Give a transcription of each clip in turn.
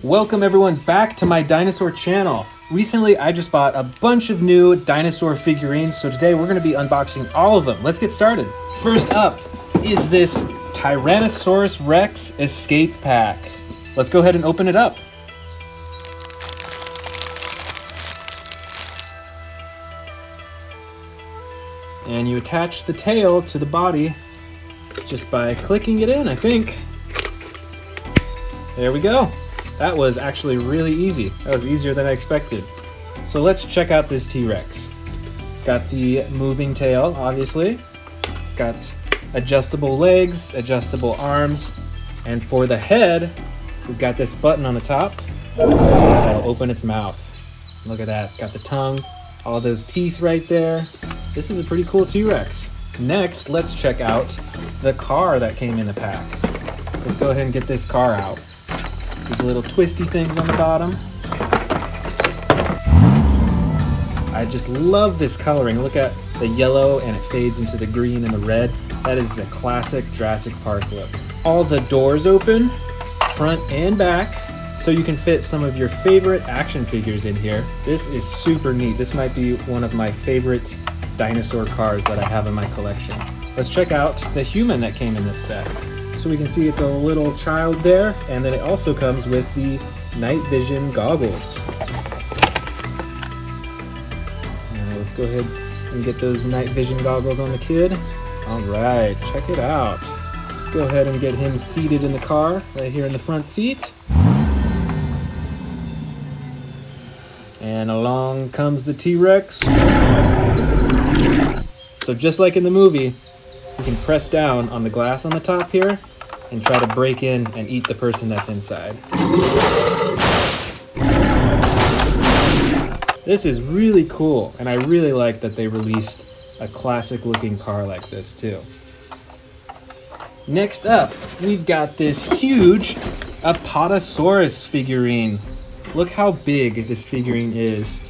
Welcome everyone back to my dinosaur channel. Recently I just bought a bunch of new dinosaur figurines, so today we're going to be unboxing all of them. Let's get started. First up is this Tyrannosaurus Rex escape pack. Let's go ahead and open it up. And you attach the tail to the body just by clicking it in, I think. There we go. That was actually really easy. That was easier than I expected. So let's check out this T-Rex. It's got the moving tail, obviously. It's got adjustable legs, adjustable arms, and for the head, we've got this button on the top that'll open its mouth. Look at that, it's got the tongue, all those teeth right there. This is a pretty cool T-Rex. Next, let's check out the car that came in the pack. So let's go ahead and get this car out. These little twisty things on the bottom. I just love this coloring. Look at the yellow and it fades into the green and the red. That is the classic Jurassic Park look. All the doors open, front and back, so you can fit some of your favorite action figures in here. This is super neat. This might be one of my favorite dinosaur cars that I have in my collection. Let's check out the human that came in this set. So we can see it's a little child there, and then it also comes with the night vision goggles. Let's go ahead and get those night vision goggles on the kid. All right, check it out. Let's go ahead and get him seated in the car, right here in the front seat. And along comes the T-Rex. So just like in the movie, you can press down on the glass on the top here and try to break in and eat the person that's inside. This is really cool, and I really like that they released a classic looking car like this too. Next up, we've got this huge Apatosaurus figurine. Look how big this figurine is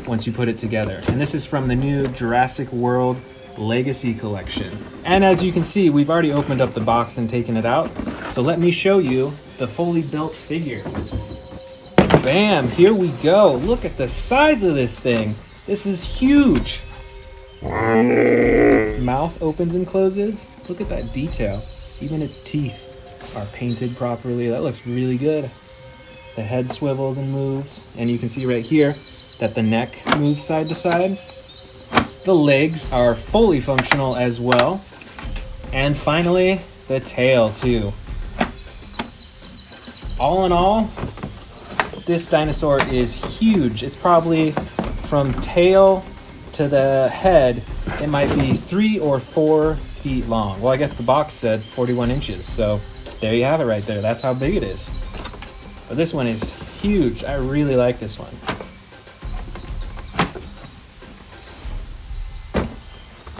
once you put it together. And this is from the new Jurassic World Legacy collection. And as you can see, we've already opened up the box and taken it out. So let me show you the fully built figure. Bam, here we go. Look at the size of this thing. This is huge. Its mouth opens and closes. Look at that detail. Even its teeth are painted properly. That looks really good. The head swivels and moves. And you can see right here that the neck moves side to side. The legs are fully functional as well. And finally, the tail too. All in all, this dinosaur is huge. It's probably from tail to the head, it might be 3 or 4 feet long. Well, I guess the box said 41 inches, so there you have it right there. That's how big it is. But this one is huge. I really like this one.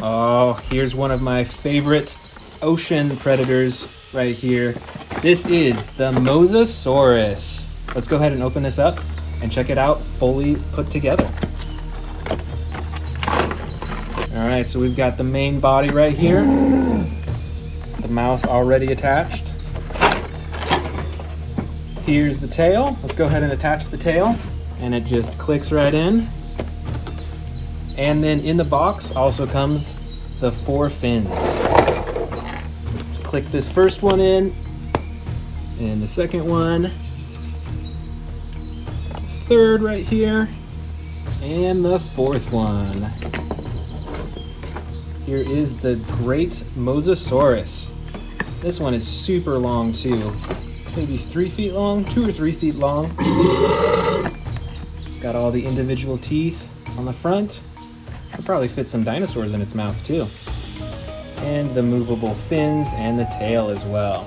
Oh, here's one of my favorite ocean predators right here. This is the Mosasaurus. Let's go ahead and open this up and check it out fully put together. All right, so we've got the main body right here. The mouth already attached. Here's the tail. Let's go ahead and attach the tail, and it just clicks right in. And then in the box also comes the 4 fins. Let's click this first one in, and the second one, third right here, and the 4th one. Here is the great Mosasaurus. This one is super long too. Maybe 3 feet long, 2 or 3 feet long. It's got all the individual teeth on the front. Could probably fit some dinosaurs in its mouth too. And the movable fins and the tail as well.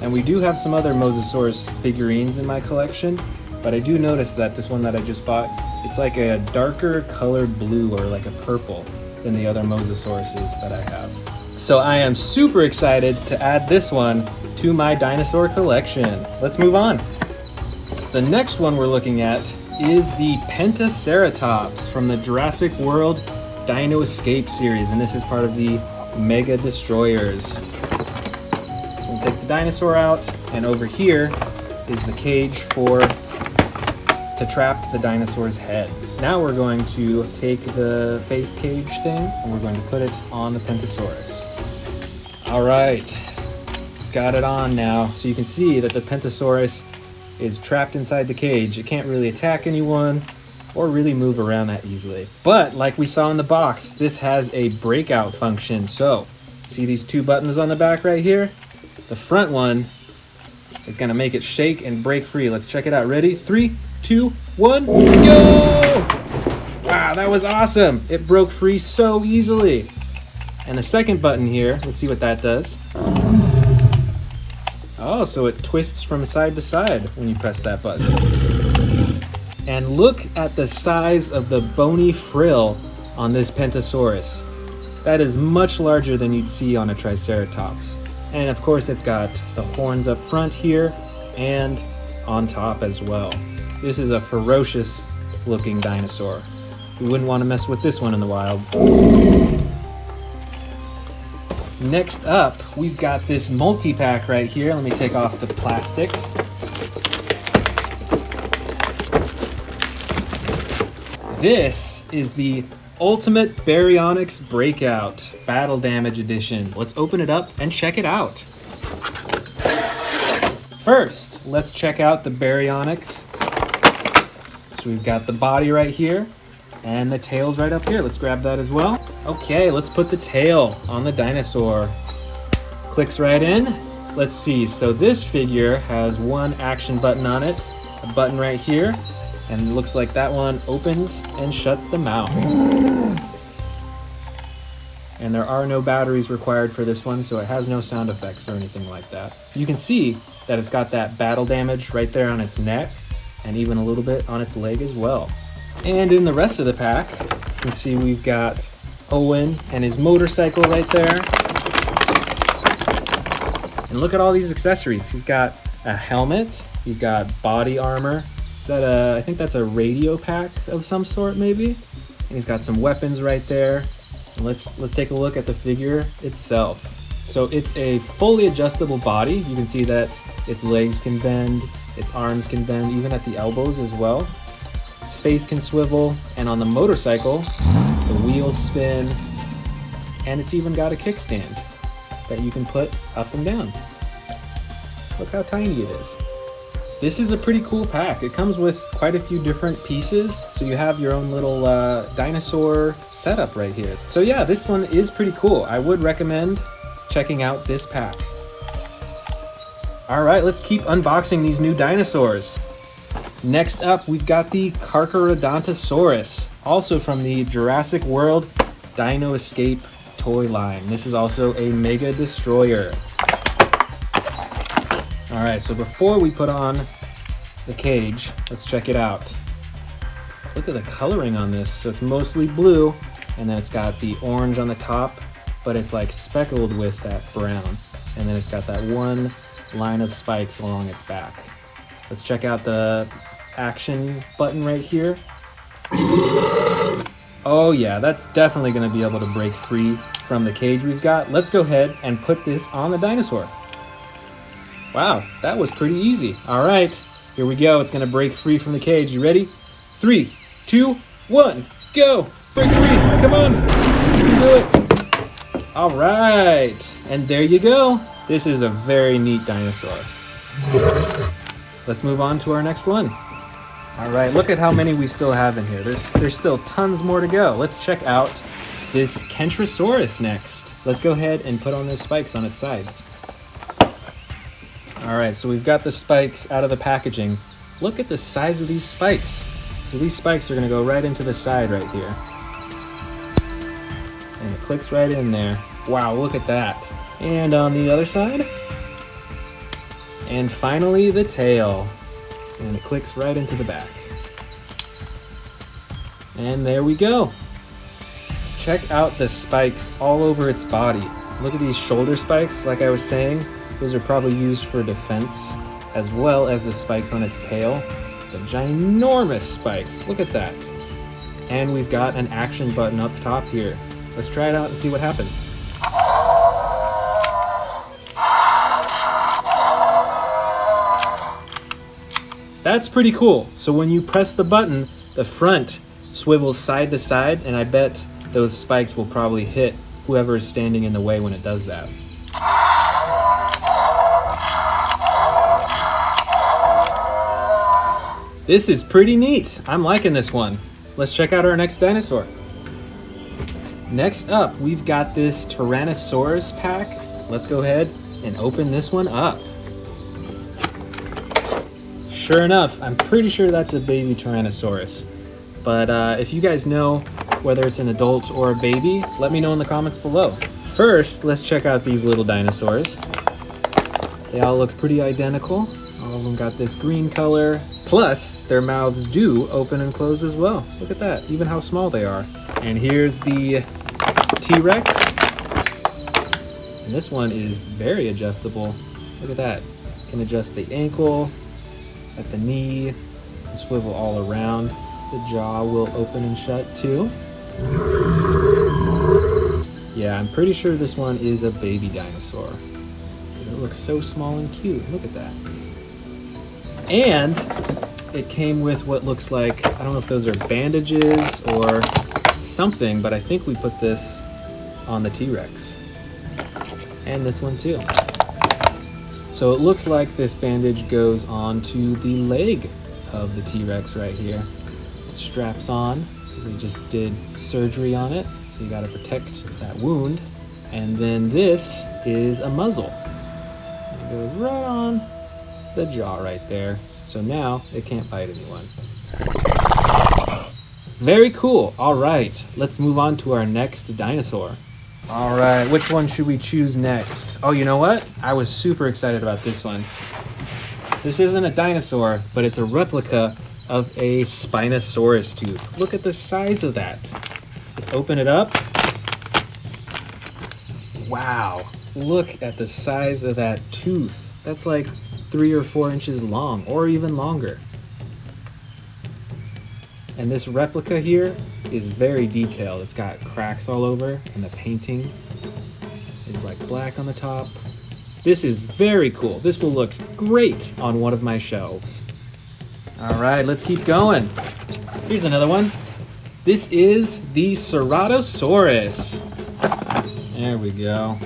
And we do have some other Mosasaurus figurines in my collection, but I do notice that this one that I just bought, it's like a darker colored blue or like a purple than the other Mosasauruses that I have. So I am super excited to add this one to my dinosaur collection. Let's move on. The next one we're looking at is the Pentaceratops from the Jurassic World Dino Escape series, and this is part of the Mega Destroyers. we'll take the dinosaur out, and over here is the cage to trap the dinosaur's head. Now we're going to take the face cage thing and we're going to put it on the Pentasaurus. All right, got it on now. So you can see that the Pentasaurus is trapped inside the cage. It can't really attack anyone or really move around that easily. But like we saw in the box, this has a breakout function. So see these two buttons on the back right here? The front one is gonna make it shake and break free. Let's check it out. Ready? 3, 2, 1, go! Wow, that was awesome. It broke free so easily. And the second button here, let's see what that does. Oh, so it twists from side to side when you press that button. And look at the size of the bony frill on this Pentasaurus. That is much larger than you'd see on a Triceratops. And of course it's got the horns up front here and on top as well. This is a ferocious looking dinosaur. We wouldn't want to mess with this one in the wild. Next up, we've got this multi-pack right here. Let me take off the plastic. This is the Ultimate Baryonyx Breakout Battle Damage Edition. Let's open it up and check it out. First, let's check out the Baryonyx. So we've got the body right here and the tail's right up here. Let's grab that as well. Okay, let's put the tail on the dinosaur. Clicks right in. Let's see, so this figure has one action button on it, a button right here, and it looks like that one opens and shuts the mouth. And there are no batteries required for this one, so it has no sound effects or anything like that. You can see that it's got that battle damage right there on its neck, and even a little bit on its leg as well. And in the rest of the pack, you can see we've got Owen and his motorcycle right there. And look at all these accessories. He's got a helmet, he's got body armor. Is that I think that's a radio pack of some sort maybe? And he's got some weapons right there. And let's take a look at the figure itself. So it's a fully adjustable body. You can see that its legs can bend, its arms can bend, even at the elbows as well. Its face can swivel, and on the motorcycle, the wheels spin, and it's even got a kickstand that you can put up and down. Look how tiny it is. This is a pretty cool pack. It comes with quite a few different pieces, so you have your own little dinosaur setup right here. So yeah, this one is pretty cool. I would recommend checking out this pack. All right, let's keep unboxing these new dinosaurs. Next up, we've got the Carcharodontosaurus, also from the Jurassic World Dino Escape toy line. This is also a Mega Destroyer. All right, so before we put on the cage, let's check it out. Look at the coloring on this. So it's mostly blue, and then it's got the orange on the top, but it's like speckled with that brown. And then it's got that one line of spikes along its back. Let's check out the action button right here. Oh yeah, that's definitely gonna be able to break free from the cage we've got. Let's go ahead and put this on the dinosaur. Wow, that was pretty easy. All right, here we go. It's gonna break free from the cage. You ready? 3, 2, 1, go! Break free, come on, you can do it. All right, and there you go. This is a very neat dinosaur. Let's move on to our next one. All right, look at how many we still have in here. There's still tons more to go. Let's check out this Kentrosaurus next. Let's go ahead and put on those spikes on its sides. All right, so we've got the spikes out of the packaging. Look at the size of these spikes. So these spikes are gonna go right into the side right here. And it clicks right in there. Wow, look at that. And on the other side. And finally the tail. And it clicks right into the back. And there we go. Check out the spikes all over its body. Look at these shoulder spikes, like I was saying. Those are probably used for defense, as well as the spikes on its tail. The ginormous spikes, look at that. And we've got an action button up top here. Let's try it out and see what happens. That's pretty cool. So when you press the button, the front swivels side to side, and I bet those spikes will probably hit whoever is standing in the way when it does that. This is pretty neat. I'm liking this one. Let's check out our next dinosaur. Next up, we've got this Tyrannosaurus pack. Let's go ahead and open this one up. Sure enough, I'm pretty sure that's a baby Tyrannosaurus. But if you guys know whether it's an adult or a baby, let me know in the comments below. First, let's check out these little dinosaurs. They all look pretty identical. All of them got this green color. Plus, their mouths do open and close as well. Look at that, even how small they are. And here's the T-Rex. And this one is very adjustable. Look at that. Can adjust the ankle, at the knee, and swivel all around. The jaw will open and shut too. Yeah, I'm pretty sure this one is a baby dinosaur. It looks so small and cute. Look at that. And it came with what looks like, I don't know if those are bandages or something, but I think we put this on the T-Rex. And this one too. So it looks like this bandage goes onto the leg of the T-Rex right here. It straps on, we just did surgery on it, so you gotta protect that wound. And then this is a muzzle. And it goes right on the jaw right there. So now it can't bite anyone. Very cool. All right, let's move on to our next dinosaur. All right, which one should we choose next? Oh, you know what? I was super excited about this one. This isn't a dinosaur, but it's a replica of a Spinosaurus tooth. Look at the size of that. Let's open it up. Wow, look at the size of that tooth. That's like 3 or 4 inches long, or even longer. And this replica here is very detailed. It's got cracks all over, and the painting is like black on the top. This is very cool. This will look great on one of my shelves. All right, let's keep going. Here's another one. This is the Ceratosaurus. There we go.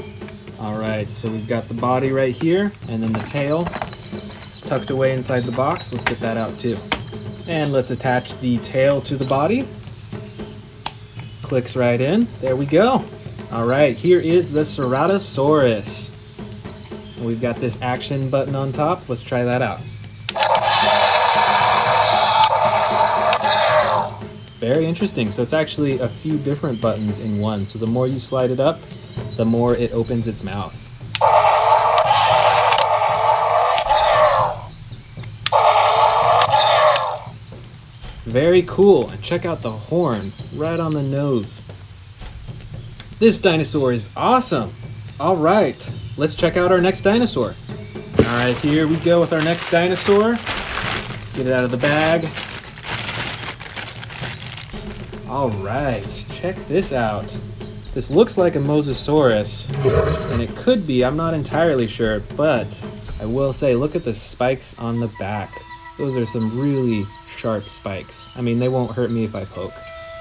All right, so we've got the body right here, and then the tail. It's tucked away inside the box. Let's get that out too. And let's attach the tail to the body. Clicks right in. There we go. All right, here is the Ceratosaurus. We've got this action button on top. Let's try that out. Very interesting. So it's actually a few different buttons in one. So the more you slide it up, the more it opens its mouth. Very cool. And check out the horn right on the nose. This dinosaur is awesome. All right, let's check out our next dinosaur. All right, here we go with our next dinosaur. Let's get it out of the bag. All right, check this out. This looks like a Mosasaurus, and it could be, I'm not entirely sure, but I will say, look at the spikes on the back. Those are some really sharp spikes. I mean, they won't hurt me if I poke,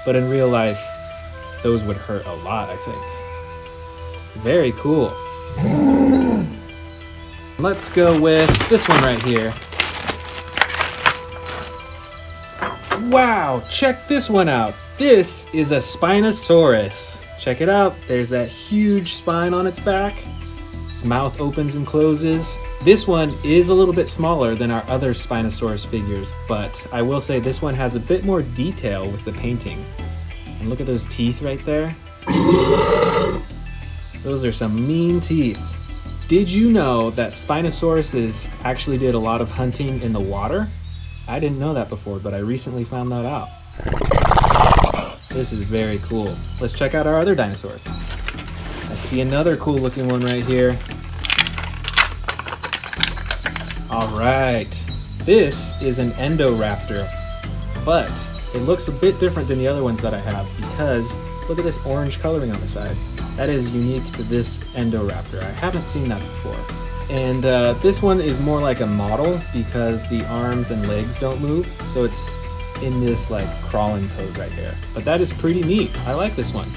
but in real life, those would hurt a lot, I think. Very cool. Let's go with this one right here. Wow, check this one out. This is a Spinosaurus. Check it out. There's that huge spine on its back. Its mouth opens and closes. This one is a little bit smaller than our other Spinosaurus figures, but I will say this one has a bit more detail with the painting. And look at those teeth right there. Those are some mean teeth. Did you know that Spinosauruses actually did a lot of hunting in the water? I didn't know that before, but I recently found that out. This is very cool. Let's check out our other dinosaurs. I see another cool looking one right here. All right, this is an Endoraptor, but it looks a bit different than the other ones that I have because look at this orange coloring on the side. That is unique to this Endoraptor. I haven't seen that before. And this one is more like a model because the arms and legs don't move, so it's in this like crawling pose right there. But that is pretty neat. I like this one.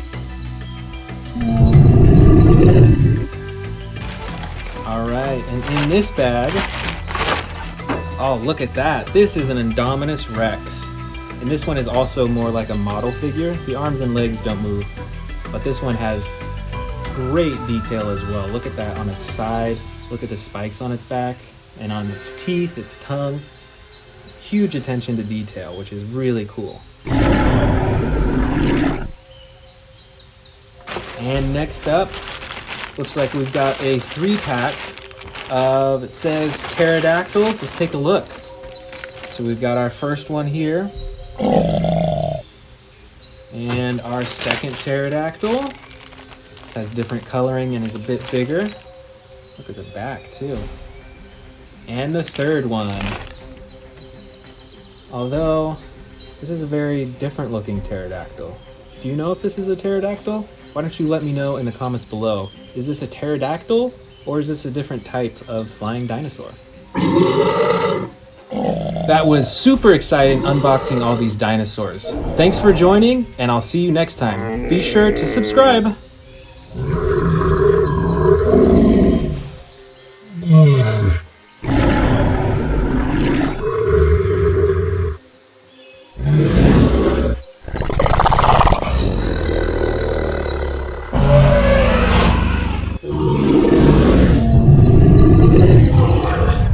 All right, and in this bag, oh, look at that. This is an Indominus Rex. And this one is also more like a model figure. The arms and legs don't move, but this one has great detail as well. Look at that on its side. Look at the spikes on its back and on its teeth, its tongue. Huge attention to detail, which is really cool. And next up, looks like we've got a 3-pack of, it says pterodactyls. Let's take a look. So we've got our first one here. And our second pterodactyl. This has different coloring and is a bit bigger. Look at the back too. And the third one. Although, this is a very different looking pterodactyl. Do you know if this is a pterodactyl? Why don't you let me know in the comments below. Is this a pterodactyl or is this a different type of flying dinosaur? That was super exciting unboxing all these dinosaurs. Thanks for joining, and I'll see you next time. Be sure to subscribe.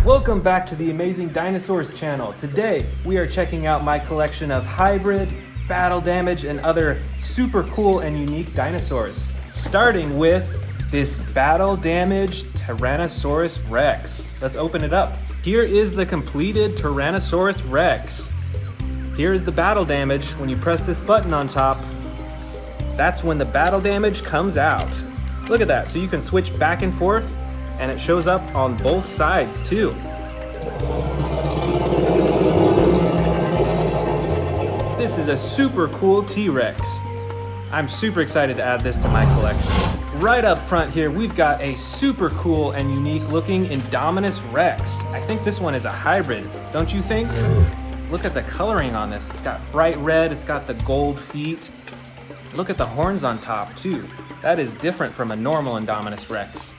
Welcome back to the Amazing Dinosaurs channel. Today, we are checking out my collection of hybrid, battle damage, and other super cool and unique dinosaurs. Starting with this battle damaged Tyrannosaurus Rex. Let's open it up. Here is the completed Tyrannosaurus Rex. Here is the battle damage. When you press this button on top, that's when the battle damage comes out. Look at that. So you can switch back and forth, and it shows up on both sides too. This is a super cool T-Rex. I'm super excited to add this to my collection. Right up front here, we've got a super cool and unique looking Indominus Rex. I think this one is a hybrid, don't you think? Look at the coloring on this. It's got bright red, it's got the gold feet. Look at the horns on top too. That is different from a normal Indominus Rex.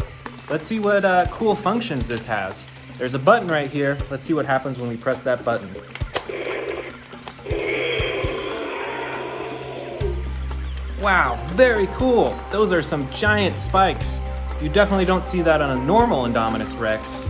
Let's see what cool functions this has. There's a button right here. Let's see what happens when we press that button. Wow, very cool. Those are some giant spikes. You definitely don't see that on a normal Indominus Rex.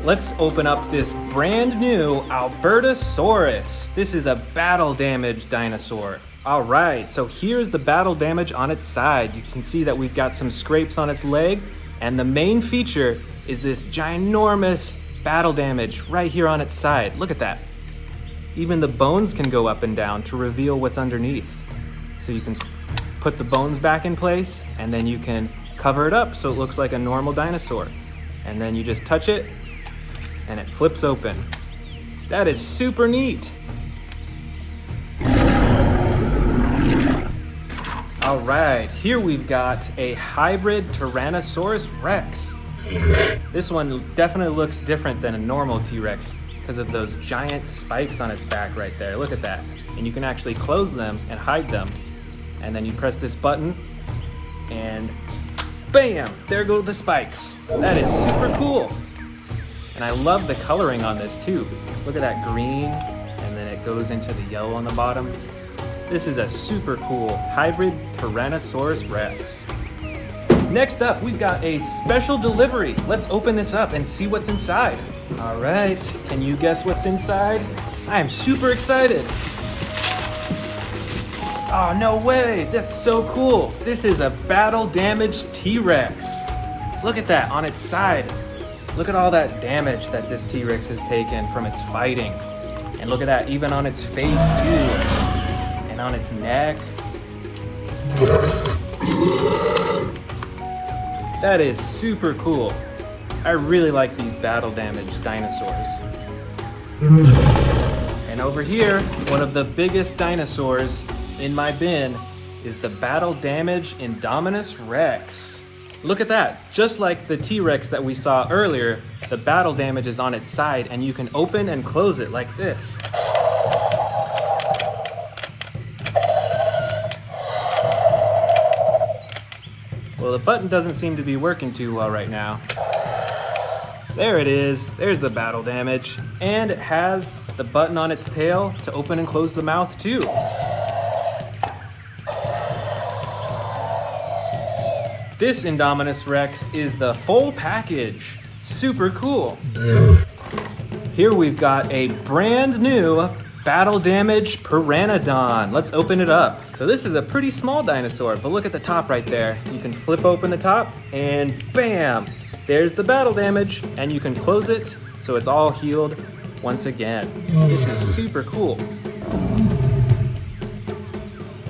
Let's open up this brand new Apatosaurus. This is a battle damaged dinosaur. All right, so here's the battle damage on its side. You can see that we've got some scrapes on its leg, and the main feature is this ginormous battle damage right here on its side. Look at that. Even the bones can go up and down to reveal what's underneath. So you can put the bones back in place, and then you can cover it up so it looks like a normal dinosaur. And then you just touch it, and it flips open. That is super neat. All right, here we've got a hybrid Tyrannosaurus Rex. This one definitely looks different than a normal T-Rex because of those giant spikes on its back right there. Look at that. And you can actually close them and hide them. And then you press this button and bam, there go the spikes. That is super cool. And I love the coloring on this too. Look at that green, and then it goes into the yellow on the bottom. This is a super cool hybrid Tyrannosaurus Rex. Next up, we've got a special delivery. Let's open this up and see what's inside. All right, can you guess what's inside? I am super excited. Oh, no way, that's so cool. This is a battle damaged T-Rex. Look at that on its side. Look at all that damage that this T-Rex has taken from its fighting. And look at that, even on its face too. And on its neck. That is super cool. I really like these battle damaged dinosaurs. And over here, one of the biggest dinosaurs in my bin is the battle damage Indominus Rex. Look at that. Just like the T-Rex that we saw earlier, the battle damage is on its side and you can open and close it like this. Well, the button doesn't seem to be working too well right now. There it is. There's the battle damage. And it has the button on its tail to open and close the mouth too. This Indominus Rex is the full package. Super cool. Here we've got a brand new battle damage Pteranodon. Let's open it up. So this is a pretty small dinosaur, but look at the top right there. You can flip open the top and bam, there's the battle damage, and you can close it so it's all healed once again. This is super cool.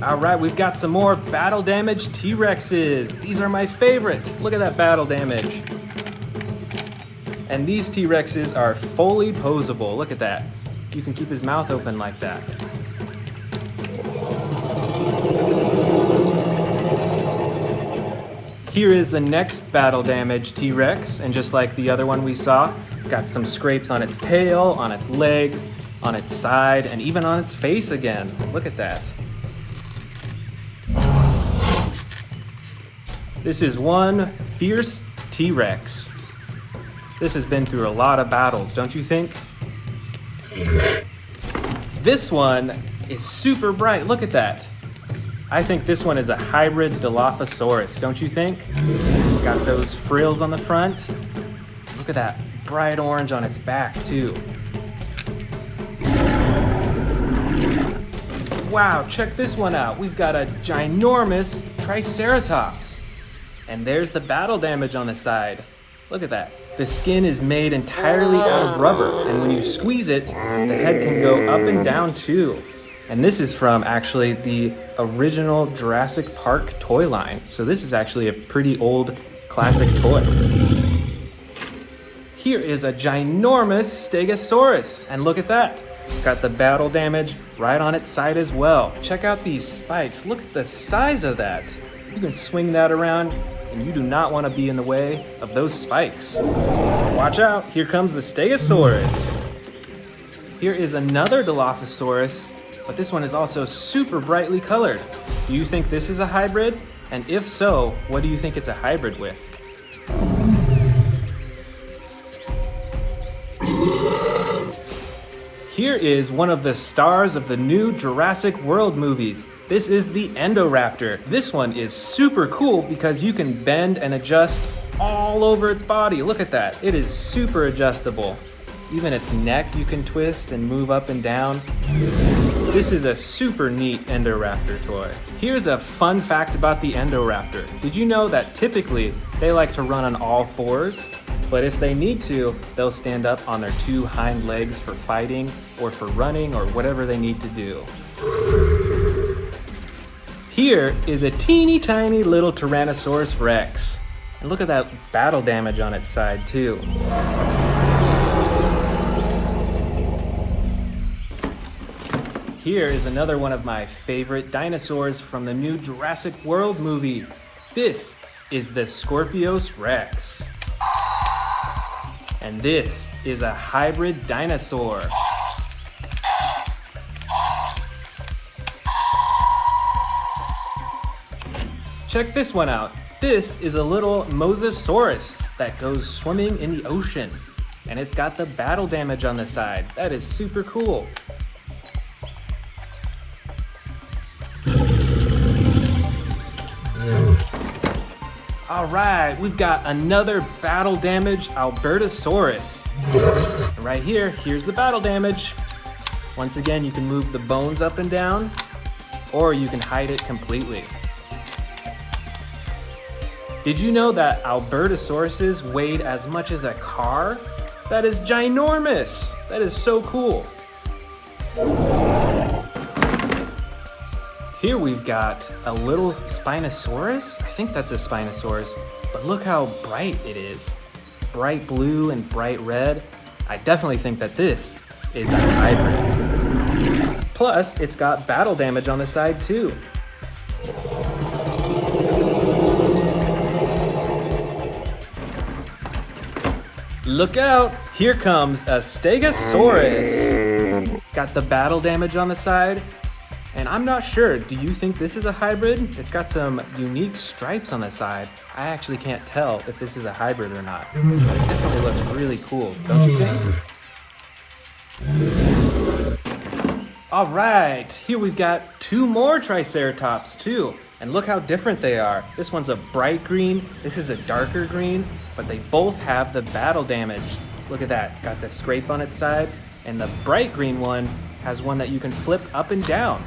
All right, we've got some more battle damage T-Rexes. These are my favorite. Look at that battle damage. And these T-Rexes are fully posable. Look at that. You can keep his mouth open like that. Here is the next battle damage T-Rex, and just like the other one we saw, it's got some scrapes on its tail, on its legs, on its side, and even on its face again. Look at that. This is one fierce T-Rex. This has been through a lot of battles, don't you think? This one is super bright. Look at that. I think this one is a hybrid Dilophosaurus, don't you think? It's got those frills on the front. Look at that bright orange on its back too. Wow, check this one out. We've got a ginormous Triceratops. And there's the battle damage on the side. Look at that. The skin is made entirely out of rubber, and when you squeeze it, the head can go up and down too. And this is from actually the original Jurassic Park toy line. So this is actually a pretty old classic toy. Here is a ginormous Stegosaurus, and look at that. It's got the battle damage right on its side as well. Check out these spikes. Look at the size of that. You can swing that around, and you do not want to be in the way of those spikes. Watch out, here comes the Stegosaurus. Here is another Dilophosaurus, but this one is also super brightly colored. Do you think this is a hybrid? And if so, what do you think it's a hybrid with? Here is one of the stars of the new Jurassic World movies. This is the Endoraptor. This one is super cool because you can bend and adjust all over its body. Look at that. It is super adjustable. Even its neck you can twist and move up and down. This is a super neat Endoraptor toy. Here's a fun fact about the Endoraptor. Did you know that typically they like to run on all fours? But if they need to, they'll stand up on their two hind legs for fighting or for running or whatever they need to do. Here is a teeny tiny little Tyrannosaurus Rex. And look at that battle damage on its side too. Here is another one of my favorite dinosaurs from the new Jurassic World movie. This is the Scorpius Rex. And this is a hybrid dinosaur. Check this one out. This is a little Mosasaurus that goes swimming in the ocean. And it's got the battle damage on the side. That is super cool. All right, we've got another battle damage Apatosaurus. And right here, here's the battle damage. Once again, you can move the bones up and down, or you can hide it completely. Did you know that Apatosauruses weighed as much as a car? That is ginormous. That is so cool. Here we've got a little Spinosaurus. I think that's a Spinosaurus, but look how bright it is. It's bright blue and bright red. I definitely think that this is a hybrid. Plus, it's got battle damage on the side too. Look out! Here comes a Stegosaurus. It's got the battle damage on the side. And I'm not sure, do you think this is a hybrid? It's got some unique stripes on the side. I actually can't tell if this is a hybrid or not. But it definitely looks really cool, don't you think? All right, here we've got 2 more Triceratops too. And look how different they are. This one's a bright green, this is a darker green, but they both have the battle damage. Look at that, it's got the scrape on its side, and the bright green one has one that you can flip up and down.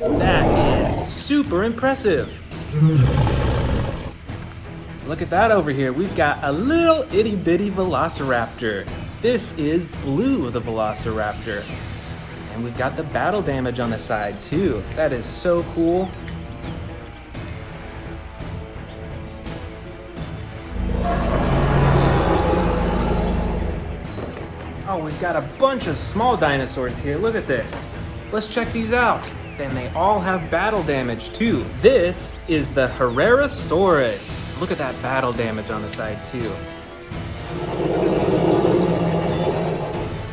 That is super impressive. Look at that over here. We've got a little itty bitty velociraptor. This is Blue, the velociraptor. And we've got the battle damage on the side too. That is so cool. Oh, we've got a bunch of small dinosaurs here. Look at this. Let's check these out. And they all have battle damage too. This is the Carcharodontosaurus. Look at that battle damage on the side too.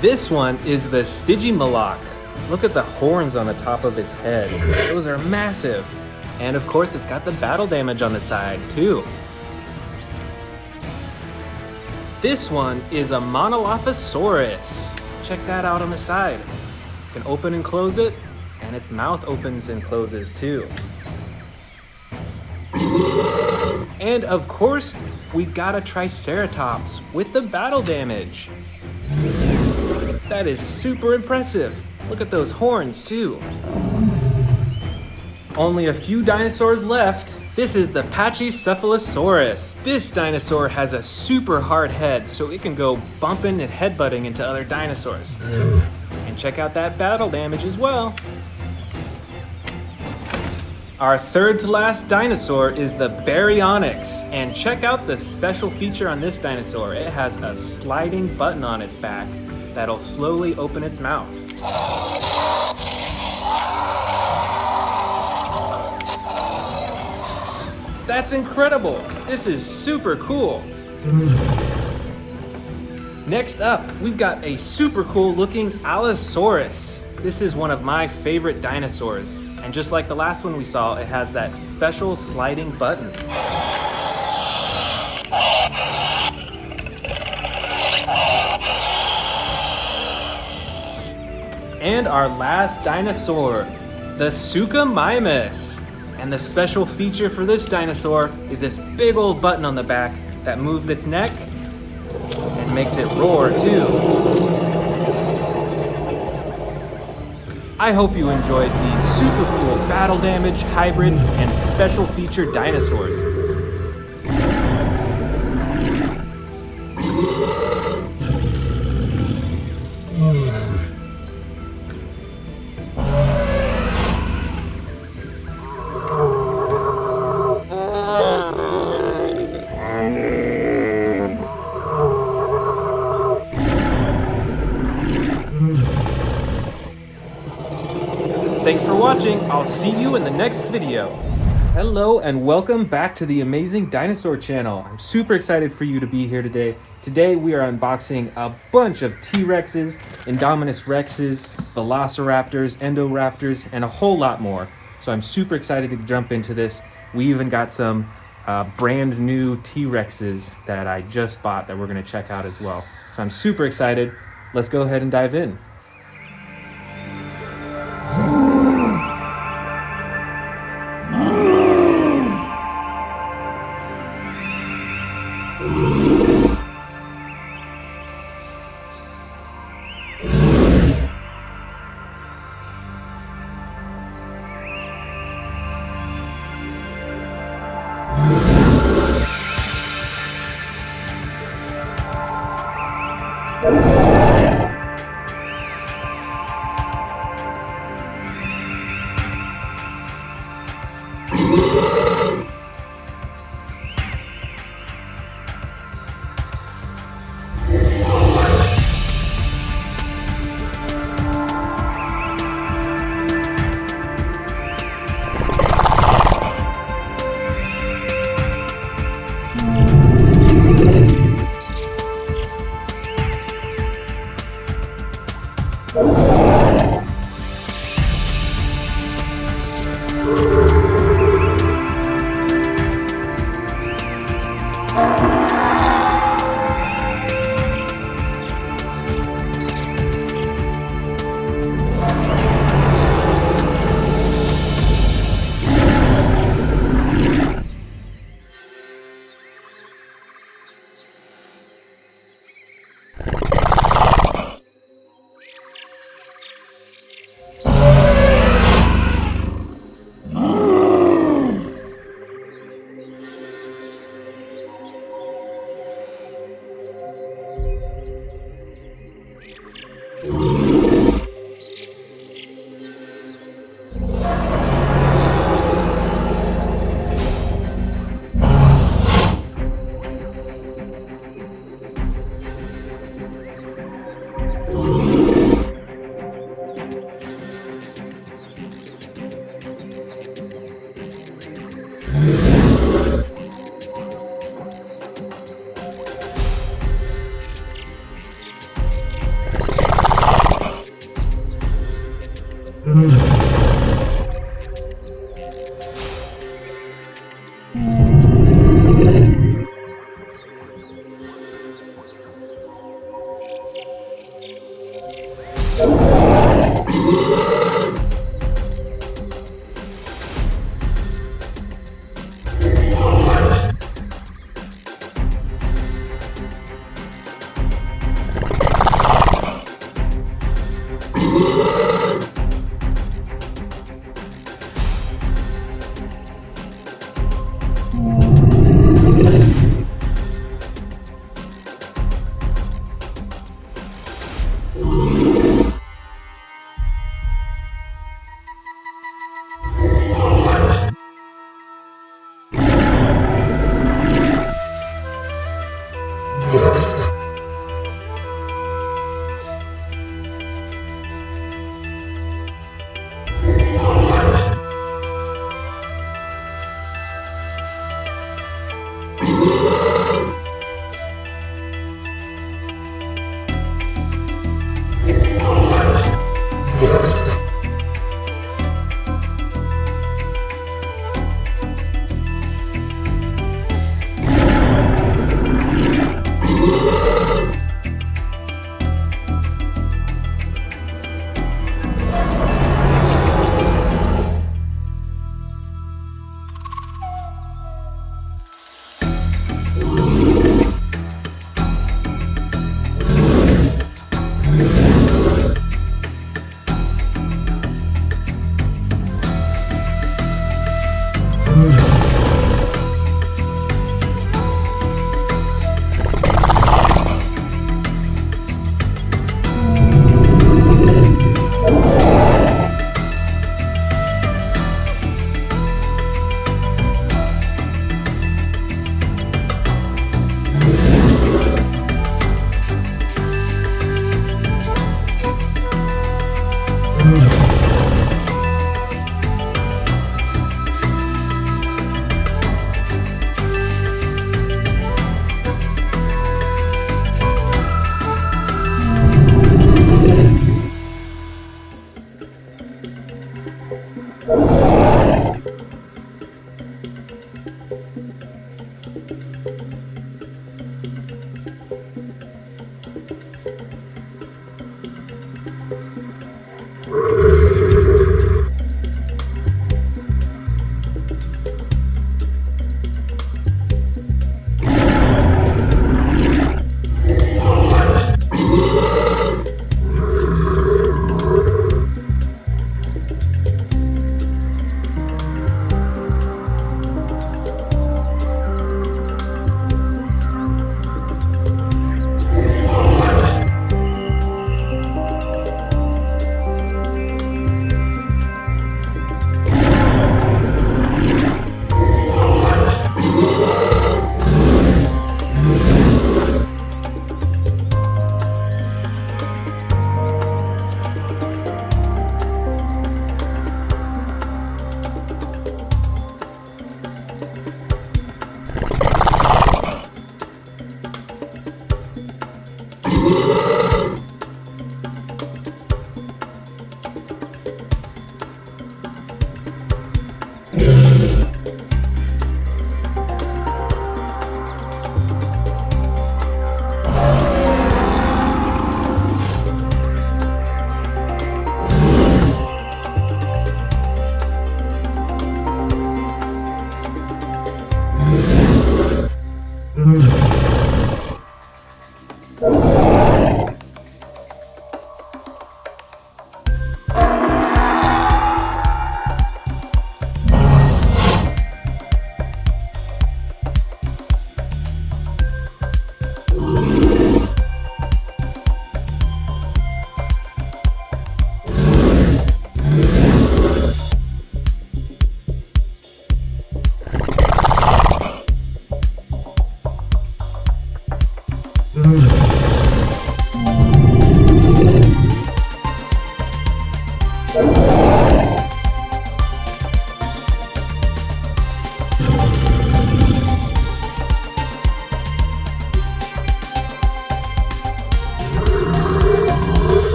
This one is the Stygimoloch. Look at the horns on the top of its head. Those are massive. And of course, it's got the battle damage on the side too. This one is a Mosasaurus. Check that out on the side. You can open and close it, and its mouth opens and closes too. And of course, we've got a Triceratops with the battle damage. That is super impressive. Look at those horns too. Only a few dinosaurs left. This is the Pachycephalosaurus. This dinosaur has a super hard head, so it can go bumping and headbutting into other dinosaurs. And check out that battle damage as well. Our third to last dinosaur is the Baryonyx. And check out the special feature on this dinosaur. It has a sliding button on its back that'll slowly open its mouth. That's incredible. This is super cool. Next up, we've got a super cool looking Allosaurus. This is one of my favorite dinosaurs. And just like the last one we saw, it has that special sliding button. And our last dinosaur, the Suchomimus. And the special feature for this dinosaur is this big old button on the back that moves its neck and makes it roar too. I hope you enjoyed these super cool battle damage, hybrid, and special feature dinosaurs. Thanks for watching. I'll see you in the next video. Hello and welcome back to the Amazing Dinosaur channel. I'm super excited for you to be here today. Today we are unboxing a bunch of T-Rexes, Indominus Rexes, Velociraptors, Endoraptors, and a whole lot more. So I'm super excited to jump into this. We even got some brand new T-Rexes that I just bought that we're gonna check out as well. So I'm super excited. Let's go ahead and dive in.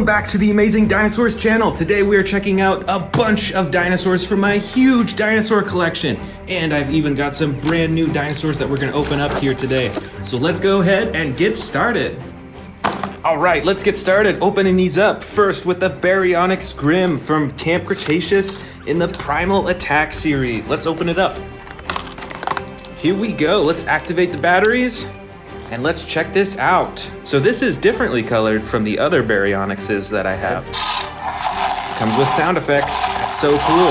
Welcome back to the Amazing Dinosaurs channel. Today we are checking out a bunch of dinosaurs from my huge dinosaur collection. And I've even got some brand new dinosaurs that we're gonna open up here today. So let's go ahead and get started. All right, let's get started opening these up. First with the Baryonyx Grim from Camp Cretaceous in the Primal Attack series. Let's open it up. Here we go, let's activate the batteries. And let's check this out. So this is differently colored from the other Baryonyxes that I have. Comes with sound effects, that's so cool.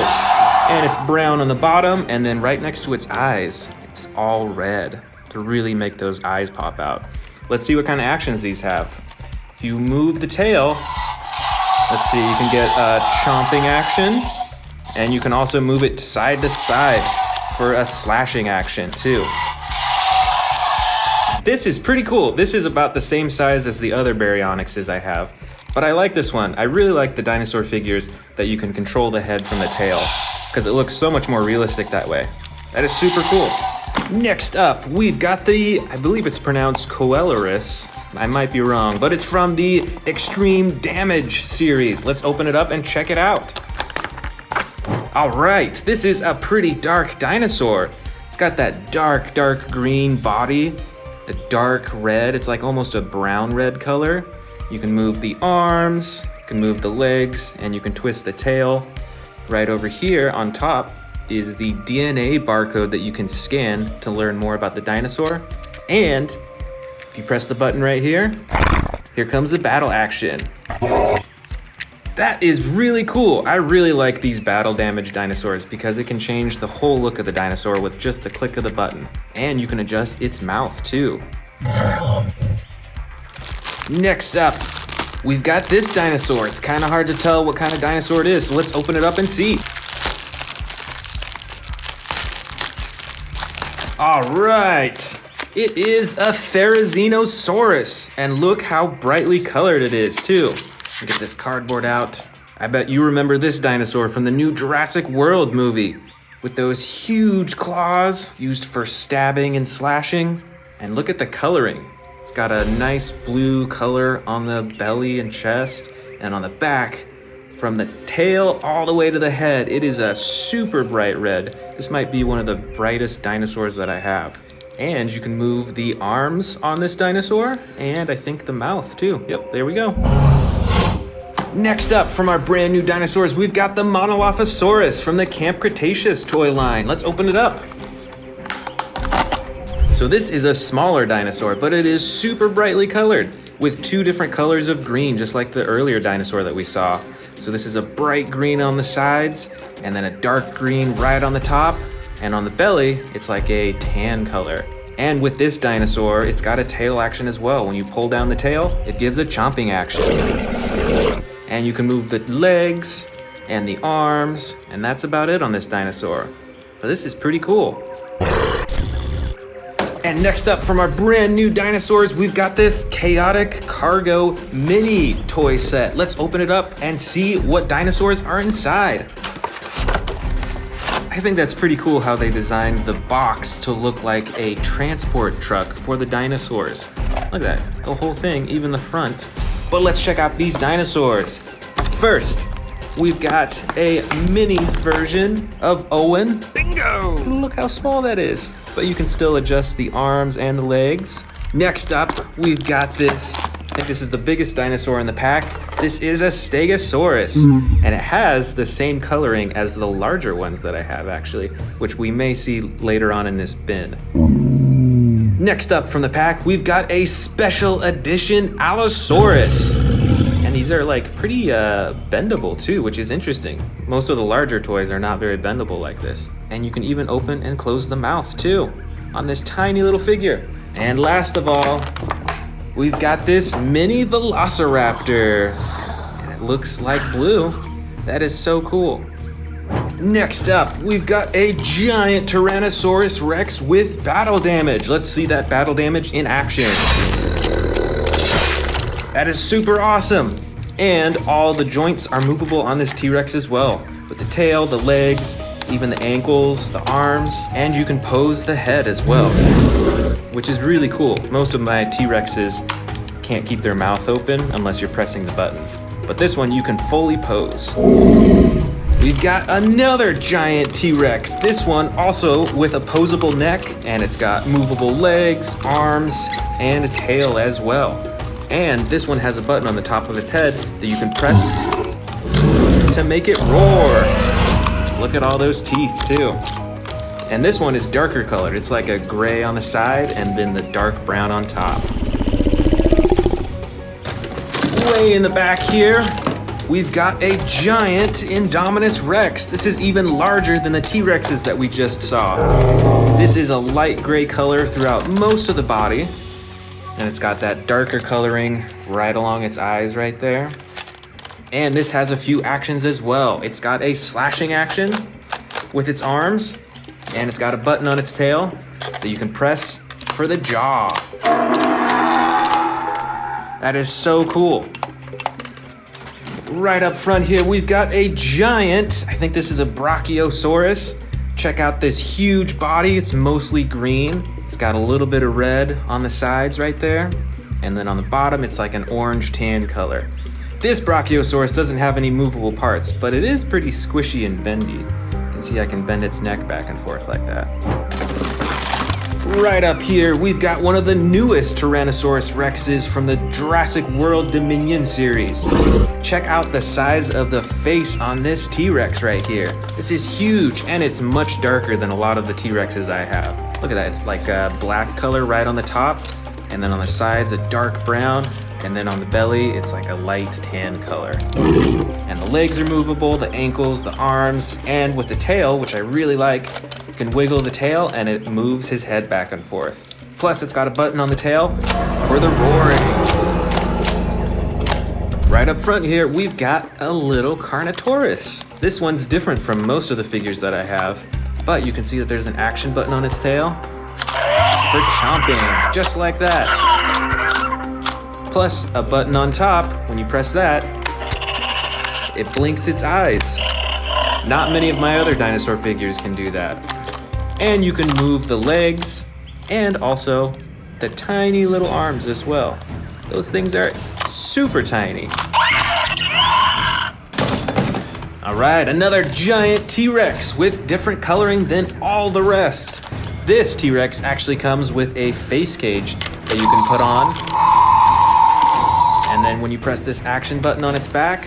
And it's brown on the bottom, and then right next to its eyes, it's all red to really make those eyes pop out. let's see what kind of actions these have. If you move the tail, let's see, you can get a chomping action, and you can also move it side to side for a slashing action too. This is pretty cool. This is about the same size as the other Baryonyxes I have, but I like this one. I really like the dinosaur figures that you can control the head from the tail, because it looks so much more realistic that way. That is super cool. Next up, we've got the, I believe it's pronounced Coelarus. I might be wrong, but it's from the Extreme Damage series. Let's open it up and check it out. All right, this is a pretty dark dinosaur. It's got that dark green body, a dark red. It's like almost a brown red color. You can move the arms, you can move the legs, and you can twist the tail. Right over here on top is the DNA barcode that you can scan to learn more about the dinosaur. And if you press the button right here, here comes the battle action. That is really cool. I really like these battle damage dinosaurs because it can change the whole look of the dinosaur with just a click of the button. And you can adjust its mouth too. Next up, we've got this dinosaur. It's kind of hard to tell what kind of dinosaur it is, so let's open it up and see. All right, it is a Therizinosaurus, and look how brightly colored it is too. Get this cardboard out. I bet you remember this dinosaur from the new Jurassic World movie, with those huge claws used for stabbing and slashing. And look at the coloring. It's got a nice blue color on the belly and chest, and on the back, from the tail all the way to the head, it is a super bright red. This might be one of the brightest dinosaurs that I have. And you can move the arms on this dinosaur, and I think the mouth too. Yep, there we go. Next up, from our brand new dinosaurs, we've got the Mosasaurus from the Camp Cretaceous toy line. Let's open it up. So this is a smaller dinosaur, but it is super brightly colored with two different colors of green, just like the earlier dinosaur that we saw. So this is a bright green on the sides, and then a dark green right on the top, and on the belly, it's like a tan color. And with this dinosaur, it's got a tail action as well. When you pull down the tail, it gives a chomping action. And you can move the legs and the arms, and that's about it on this dinosaur. But this is pretty cool. And next up, from our brand new dinosaurs, we've got this Chaotic Cargo mini toy set. Let's open it up and see what dinosaurs are inside. I think that's pretty cool how they designed the box to look like a transport truck for the dinosaurs. Look at that, the whole thing, even the front. But let's check out these dinosaurs. First, we've got a minis version of Owen. Bingo! Look how small that is. But you can still adjust the arms and the legs. Next up, we've got this. I think this is the biggest dinosaur in the pack. This is a Stegosaurus, and it has the same coloring as the larger ones that I have actually, which we may see later on in this bin. Next up from the pack, we've got a special edition Allosaurus. And these are like pretty bendable too, which is interesting. Most of the larger toys are not very bendable like this. And you can even open and close the mouth too on this tiny little figure. And last of all, we've got this mini Velociraptor. And it looks like blue. That is so cool. Next up, we've got a giant Tyrannosaurus Rex with battle damage. Let's see that battle damage in action. That is super awesome. And all the joints are movable on this T-Rex as well. With the tail, the legs, even the ankles, the arms, and you can pose the head as well, which is really cool. Most of my T-Rexes can't keep their mouth open unless you're pressing the button. But this one you can fully pose. We've got another giant T-Rex. This one also with a posable neck, and it's got movable legs, arms, and a tail as well. And this one has a button on the top of its head that you can press to make it roar. Look at all those teeth too. And this one is darker colored. It's like a gray on the side and then the dark brown on top. Way in the back here, we've got a giant Indominus Rex. This is even larger than the T-Rexes that we just saw. This is a light gray color throughout most of the body. And it's got that darker coloring right along its eyes right there. And this has a few actions as well. It's got a slashing action with its arms, and it's got a button on its tail that you can press for the jaw. That is so cool. Right up front here, we've got a giant, I think this is a Brachiosaurus. Check out this huge body, it's mostly green. It's got a little bit of red on the sides right there. And then on the bottom, it's like an orange tan color. This Brachiosaurus doesn't have any movable parts, but it is pretty squishy and bendy. You can see I can bend its neck back and forth like that. Right up here, we've got one of the newest Tyrannosaurus Rexes from the Jurassic World Dominion series. Check out the size of the face on this T-Rex right here. This is huge, and it's much darker than a lot of the T-Rexes I have. Look at that, it's like a black color right on the top, and then on the sides, a dark brown, and then on the belly, it's like a light tan color. And the legs are movable, the ankles, the arms, and with the tail, which I really like, you can wiggle the tail and it moves his head back and forth. Plus, it's got a button on the tail for the roaring. Right up front here, we've got a little Carnotaurus. This one's different from most of the figures that I have, but you can see that there's an action button on its tail for chomping, just like that. Plus a button on top, when you press that, it blinks its eyes. Not many of my other dinosaur figures can do that. And you can move the legs and also the tiny little arms as well. Those things are super tiny. All right, another giant T-Rex with different coloring than all the rest. This T-Rex actually comes with a face cage that you can put on. And then when you press this action button on its back,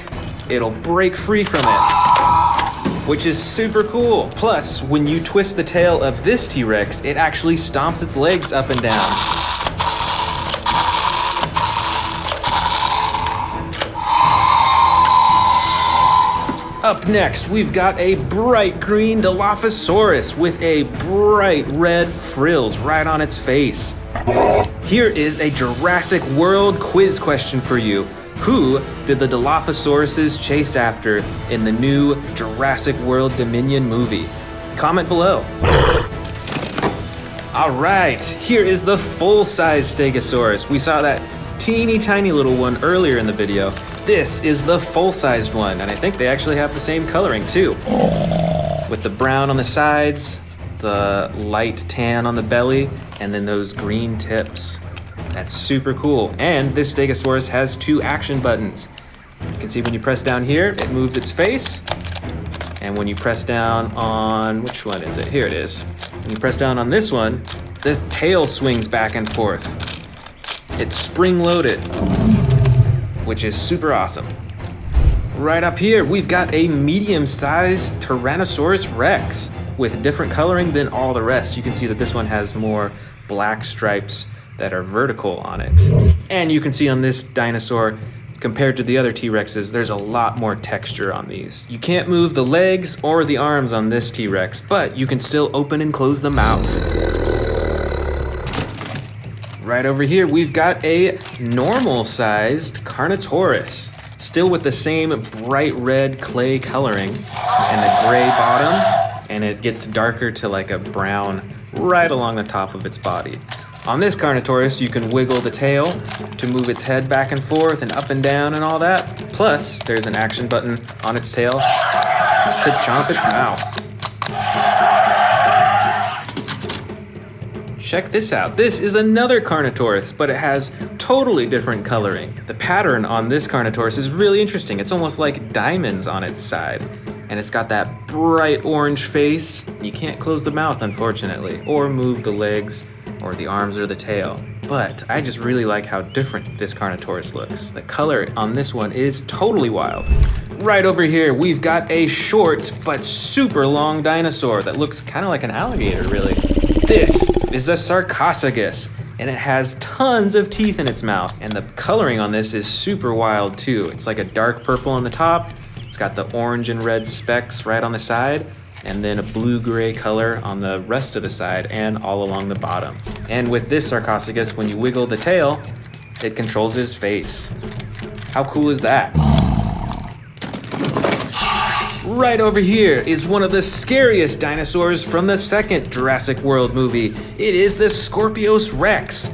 it'll break free from it, which is super cool. Plus, when you twist the tail of this T-Rex, it actually stomps its legs up and down. Up next, we've got a bright green Dilophosaurus with a bright red frills right on its face. Here is a Jurassic World quiz question for you. Who did the Dilophosauruses chase after in the new Jurassic World Dominion movie? Comment below. All right, here is the full-size Stegosaurus. We saw that teeny tiny little one earlier in the video. This is the full-sized one, and I think they actually have the same coloring too. With the brown on the sides, the light tan on the belly, and then those green tips. That's super cool. And this Stegosaurus has two action buttons. You can see when you press down here, it moves its face. And when you press down on, which one is it? Here it is. When you press down on this one, this tail swings back and forth. It's spring-loaded, which is super awesome. Right up here, we've got a medium-sized Tyrannosaurus Rex with different coloring than all the rest. You can see that this one has more black stripes that are vertical on it. And you can see on this dinosaur, compared to the other T-Rexes, there's a lot more texture on these. You can't move the legs or the arms on this T-Rex, but you can still open and close the mouth. Right over here, we've got a normal-sized Carnotaurus, still with the same bright red clay coloring and the gray bottom, and it gets darker to like a brown right along the top of its body. On this Carnotaurus, you can wiggle the tail to move its head back and forth and up and down and all that. Plus, there's an action button on its tail to chomp its mouth. Check this out. This is another Carnotaurus, but it has totally different coloring. The pattern on this Carnotaurus is really interesting. It's almost like diamonds on its side. And it's got that bright orange face. You can't close the mouth, unfortunately, or move the legs or the arms or the tail. But I just really like how different this Carnotaurus looks. The color on this one is totally wild. Right over here, we've got a short but super long dinosaur that looks kind of like an alligator, really. This is a Sarcophagus, and it has tons of teeth in its mouth. And the coloring on this is super wild too. It's like a dark purple on the top. It's got the orange and red specks right on the side, and then a blue-gray color on the rest of the side and all along the bottom. And with this Sarcophagus, when you wiggle the tail, it controls his face. How cool is that? Right over here is one of the scariest dinosaurs from the second Jurassic World movie. It is the Scorpius Rex.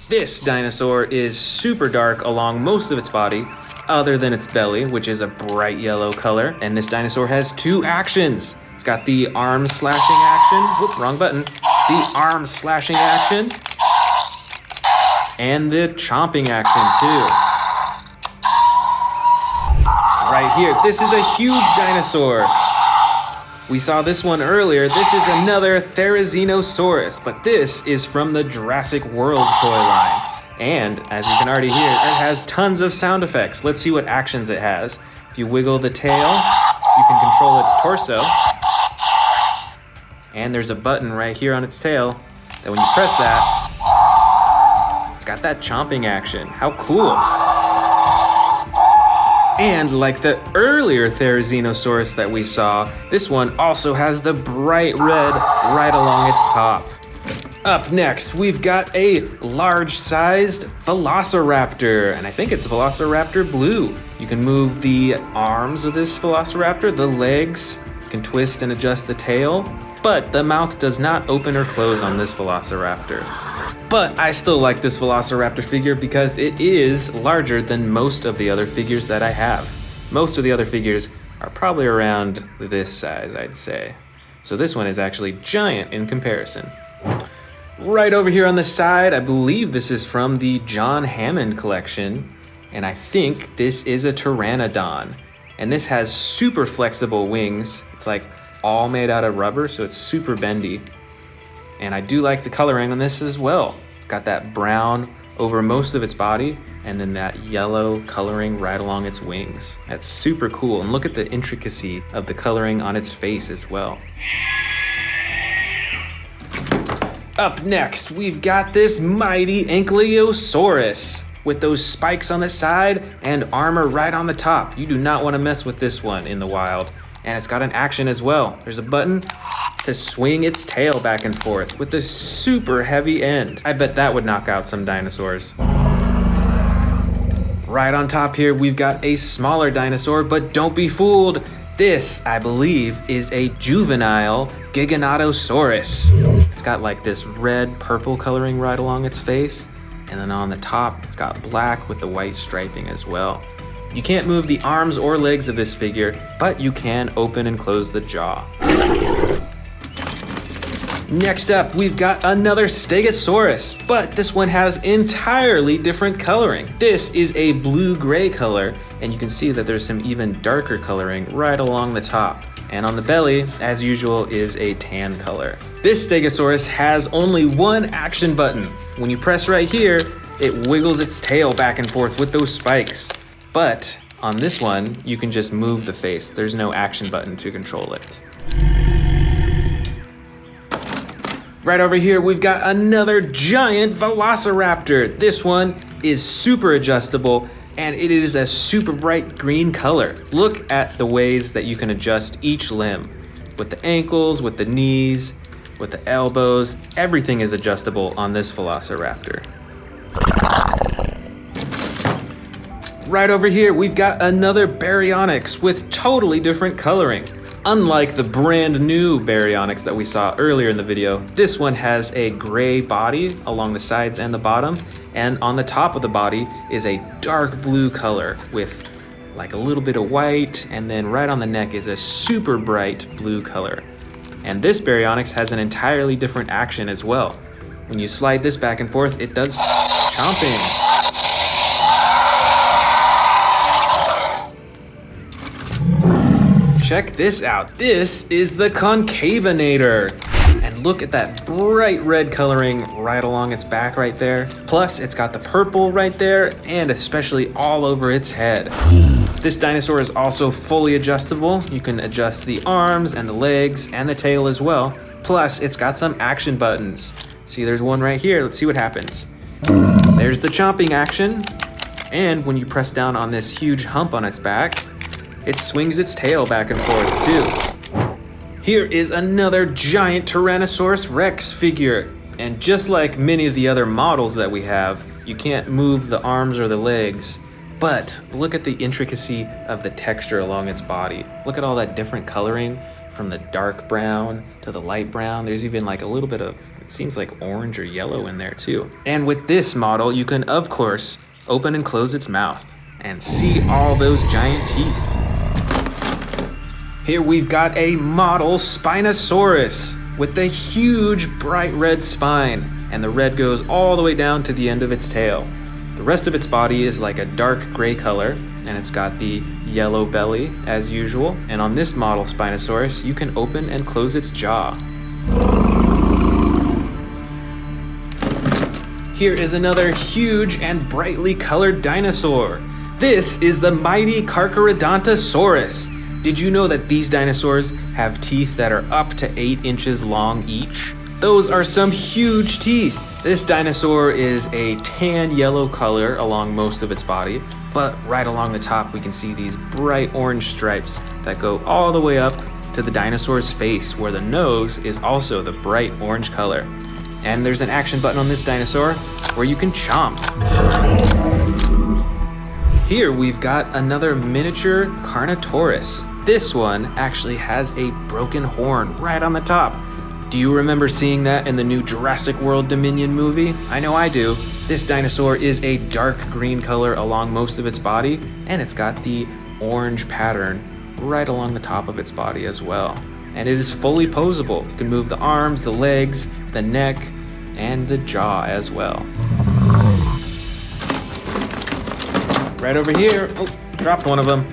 This dinosaur is super dark along most of its body, other than its belly, which is a bright yellow color. And this dinosaur has two actions. It's got the arm slashing action. Whoop, wrong button. The arm slashing action. And the chomping action too. Right here, this is a huge dinosaur. We saw this one earlier. This is another Therizinosaurus, but this is from the Jurassic World toy line. And as you can already hear, it has tons of sound effects. Let's see what actions it has. If you wiggle the tail, you can control its torso. And there's a button right here on its tail that when you press that, it's got that chomping action. How cool. And like the earlier Therizinosaurus that we saw, this one also has the bright red right along its top. Up next, we've got a large-sized Velociraptor, and I think it's Velociraptor Blue. You can move the arms of this Velociraptor, the legs, you can twist and adjust the tail, but the mouth does not open or close on this Velociraptor. But I still like this Velociraptor figure because it is larger than most of the other figures that I have. Most of the other figures are probably around this size, I'd say. So this one is actually giant in comparison. Right over here on the side, I believe this is from the John Hammond collection, and I think this is a Pteranodon. And this has super flexible wings. It's like all made out of rubber, so it's super bendy. And I do like the coloring on this as well. It's got that brown over most of its body, and then that yellow coloring right along its wings. That's super cool, and look at the intricacy of the coloring on its face as well. Up next, we've got this mighty Ankylosaurus with those spikes on the side and armor right on the top. You do not want to mess with this one in the wild. And it's got an action as well. There's a button to swing its tail back and forth with a super heavy end. I bet that would knock out some dinosaurs. Right on top here, we've got a smaller dinosaur, but don't be fooled. This, I believe, is a juvenile Giganotosaurus. It's got like this red-purple coloring right along its face, and then on the top, it's got black with the white striping as well. You can't move the arms or legs of this figure, but you can open and close the jaw. Next up, we've got another Stegosaurus, but this one has entirely different coloring. This is a blue-gray color, and you can see that there's some even darker coloring right along the top. And on the belly, as usual, is a tan color. This Stegosaurus has only one action button. When you press right here, it wiggles its tail back and forth with those spikes. But on this one, you can just move the face. There's no action button to control it. Right over here, we've got another giant Velociraptor. This one is super adjustable, and it is a super bright green color. Look at the ways that you can adjust each limb. With the ankles, with the knees, with the elbows, everything is adjustable on this Velociraptor. Right over here, we've got another Baryonyx with totally different coloring. Unlike the brand new Baryonyx that we saw earlier in the video, this one has a gray body along the sides and the bottom, and on the top of the body is a dark blue color with like a little bit of white, and then right on the neck is a super bright blue color. And this Baryonyx has an entirely different action as well. When you slide this back and forth, it does chomping. Check this out. This is the Concavinator. And look at that bright red coloring right along its back right there. Plus, it's got the purple right there, and especially all over its head. This dinosaur is also fully adjustable. You can adjust the arms and the legs and the tail as well. Plus, it's got some action buttons. See, there's one right here. Let's see what happens. There's the chomping action. And when you press down on this huge hump on its back, it swings its tail back and forth too. Here is another giant Tyrannosaurus Rex figure. And just like many of the other models that we have, you can't move the arms or the legs. But look at the intricacy of the texture along its body. Look at all that different coloring from the dark brown to the light brown. There's even like a little bit of, it seems like orange or yellow in there too. And with this model, you can of course open and close its mouth and see all those giant teeth. Here we've got a model Spinosaurus with a huge bright red spine, and the red goes all the way down to the end of its tail. The rest of its body is like a dark gray color, and it's got the yellow belly as usual. And on this model Spinosaurus, you can open and close its jaw. Here is another huge and brightly colored dinosaur. This is the mighty Carcharodontosaurus. Did you know that these dinosaurs have teeth that are up to 8 inches long each? Those are some huge teeth. This dinosaur is a tan yellow color along most of its body, but right along the top we can see these bright orange stripes that go all the way up to the dinosaur's face, where the nose is also the bright orange color. And there's an action button on this dinosaur where you can chomp. Here we've got another miniature Carnotaurus. This one actually has a broken horn right on the top. Do you remember seeing that in the new Jurassic World Dominion movie? I know I do. This dinosaur is a dark green color along most of its body, and it's got the orange pattern right along the top of its body as well. And it is fully posable. You can move the arms, the legs, the neck, and the jaw as well. Right over here, oh, dropped one of them.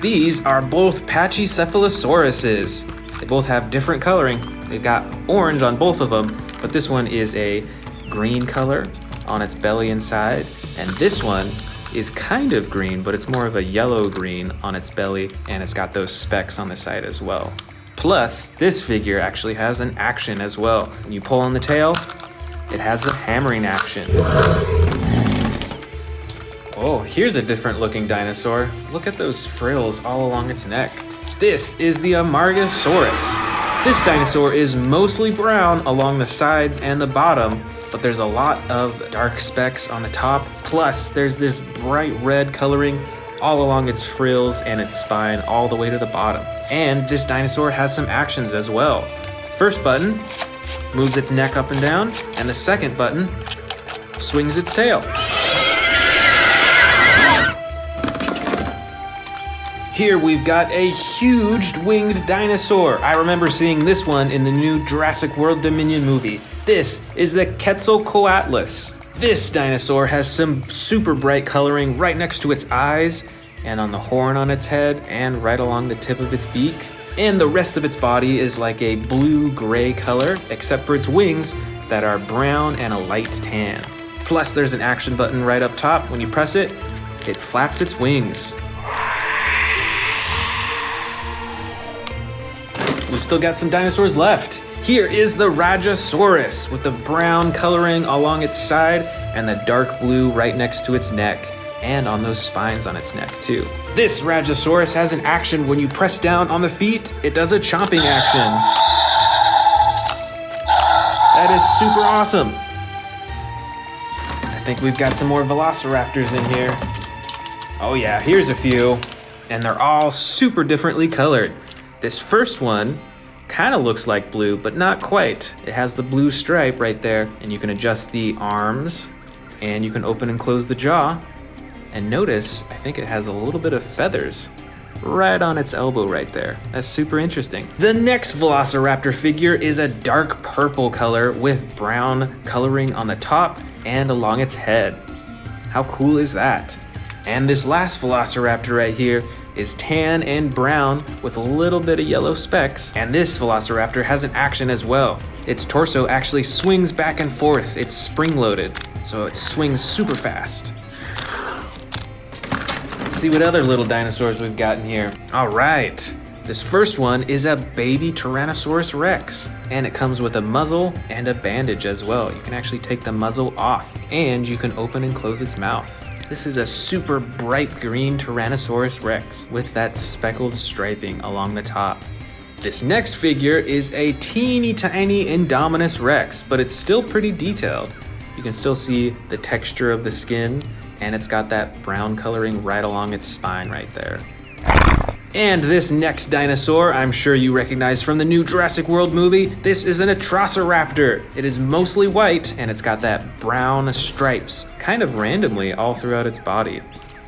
These are both Pachycephalosauruses. They both have different coloring. They've got orange on both of them, but this one is a green color on its belly and side, and this one is kind of green, but it's more of a yellow green on its belly, and it's got those specks on the side as well. Plus, this figure actually has an action as well. When you pull on the tail, it has a hammering action. Oh, here's a different looking dinosaur. Look at those frills all along its neck. This is the Amargasaurus. This dinosaur is mostly brown along the sides and the bottom, but there's a lot of dark specks on the top. Plus, there's this bright red coloring all along its frills and its spine all the way to the bottom. And this dinosaur has some actions as well. First button moves its neck up and down, and the second button swings its tail. Here we've got a huge winged dinosaur. I remember seeing this one in the new Jurassic World Dominion movie. This is the Quetzalcoatlus. This dinosaur has some super bright coloring right next to its eyes, and on the horn on its head, and right along the tip of its beak. And the rest of its body is like a blue-gray color, except for its wings that are brown and a light tan. Plus there's an action button right up top. When you press it, it flaps its wings. We've still got some dinosaurs left. Here is the Rajasaurus with the brown coloring along its side and the dark blue right next to its neck and on those spines on its neck too. This Rajasaurus has an action. When you press down on the feet, it does a chomping action. That is super awesome. I think we've got some more velociraptors in here. Oh yeah, here's a few. And they're all super differently colored. This first one kind of looks like blue, but not quite. It has the blue stripe right there, and you can adjust the arms, and you can open and close the jaw. And notice, I think it has a little bit of feathers right on its elbow right there. That's super interesting. The next Velociraptor figure is a dark purple color with brown coloring on the top and along its head. How cool is that? And this last Velociraptor right here is tan and brown with a little bit of yellow specks. And this Velociraptor has an action as well. Its torso actually swings back and forth. It's spring-loaded, so it swings super fast. Let's see what other little dinosaurs we've got in here. All right, this first one is a baby Tyrannosaurus Rex, and it comes with a muzzle and a bandage as well. You can actually take the muzzle off, and you can open and close its mouth. This is a super bright green Tyrannosaurus Rex with that speckled striping along the top. This next figure is a teeny tiny Indominus Rex, but it's still pretty detailed. You can still see the texture of the skin, and it's got that brown coloring right along its spine right there. And this next dinosaur, I'm sure you recognize from the new Jurassic World movie. This is an Atrociraptor. It is mostly white, and it's got that brown stripes, kind of randomly all throughout its body.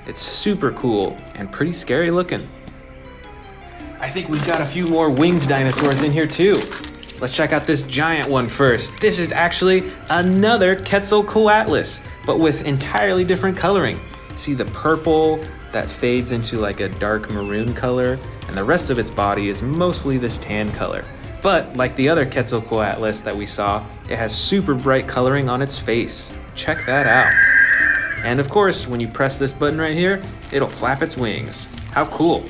It's super cool and pretty scary looking. I think we've got a few more winged dinosaurs in here too. Let's check out this giant one first. This is actually another Quetzalcoatlus, but with entirely different coloring. See the purple that fades into like a dark maroon color, and the rest of its body is mostly this tan color. But like the other Quetzalcoatlus that we saw, it has super bright coloring on its face. Check that out. And of course, when you press this button right here, it'll flap its wings. How cool.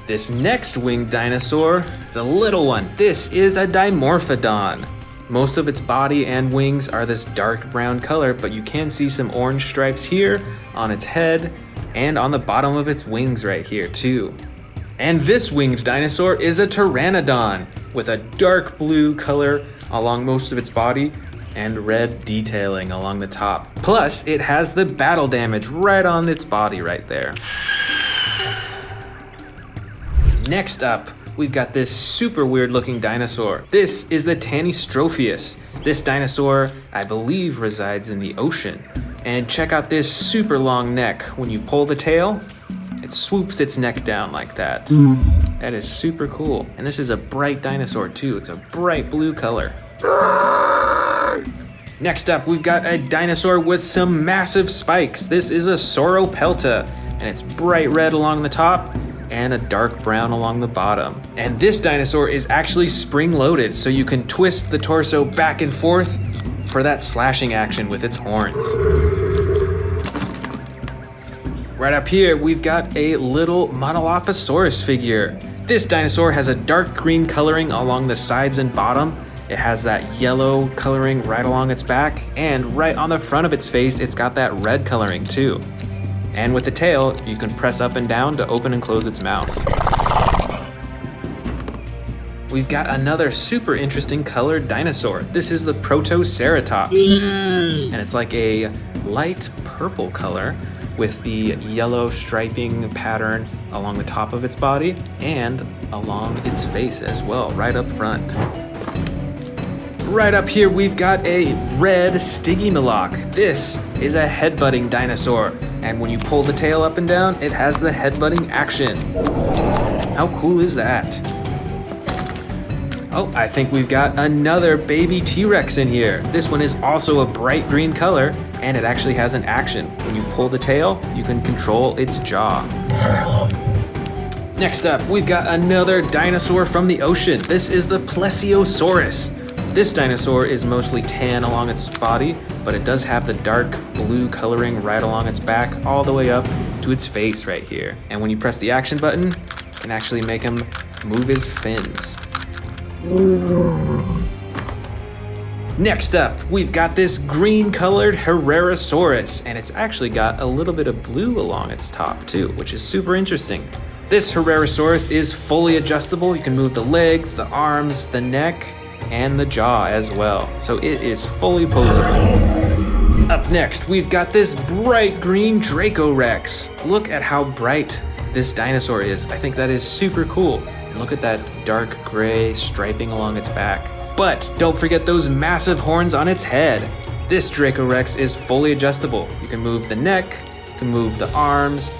This next winged dinosaur is a little one. This is a Dimorphodon. Most of its body and wings are this dark brown color, but you can see some orange stripes here on its head and on the bottom of its wings right here too. And this winged dinosaur is a Pteranodon with a dark blue color along most of its body and red detailing along the top. Plus, it has the battle damage right on its body right there. Next up, we've got this super weird looking dinosaur. This is the Tanystropheus. This dinosaur, I believe, resides in the ocean. And check out this super long neck. When you pull the tail, it swoops its neck down like that. That is super cool. And this is a bright dinosaur too. It's a bright blue color. Next up, we've got a dinosaur with some massive spikes. This is a Sauropelta, and it's bright red along the top and a dark brown along the bottom. And this dinosaur is actually spring-loaded, so you can twist the torso back and forth for that slashing action with its horns. Right up here, we've got a little Monolophosaurus figure. This dinosaur has a dark green coloring along the sides and bottom. It has that yellow coloring right along its back, and right on the front of its face, it's got that red coloring too. And with the tail, you can press up and down to open and close its mouth. We've got another super interesting colored dinosaur. This is the Protoceratops. And it's like a light purple color with the yellow striping pattern along the top of its body and along its face as well, right up front. Right up here, we've got a red Stygimoloch. This is a headbutting dinosaur. And when you pull the tail up and down, it has the headbutting action. How cool is that? Oh, I think we've got another baby T-Rex in here. This one is also a bright green color, and it actually has an action. When you pull the tail, you can control its jaw. Next up, we've got another dinosaur from the ocean. This is the Plesiosaurus. This dinosaur is mostly tan along its body, but it does have the dark blue coloring right along its back all the way up to its face right here. And when you press the action button, you can actually make him move his fins. Next up, we've got this green colored Herrerasaurus, and it's actually got a little bit of blue along its top too, which is super interesting. This Herrerasaurus is fully adjustable. You can move the legs, the arms, the neck, and the jaw as well. So it is fully posable. Up next, we've got this bright green Dracorex. Look at how bright this dinosaur is. I think that is super cool. And look at that dark gray striping along its back. But don't forget those massive horns on its head. This Dracorex is fully adjustable. You can move the neck, you can move the arms,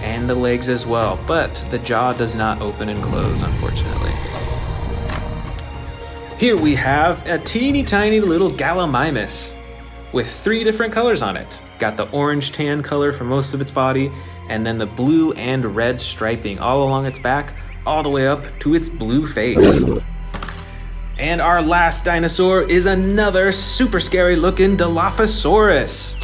and the legs as well. But the jaw does not open and close, unfortunately. Here we have a teeny tiny little Gallimimus with 3 different colors on it. Got the orange tan color for most of its body, and then the blue and red striping all along its back, all the way up to its blue face. And our last dinosaur is another super scary looking Dilophosaurus.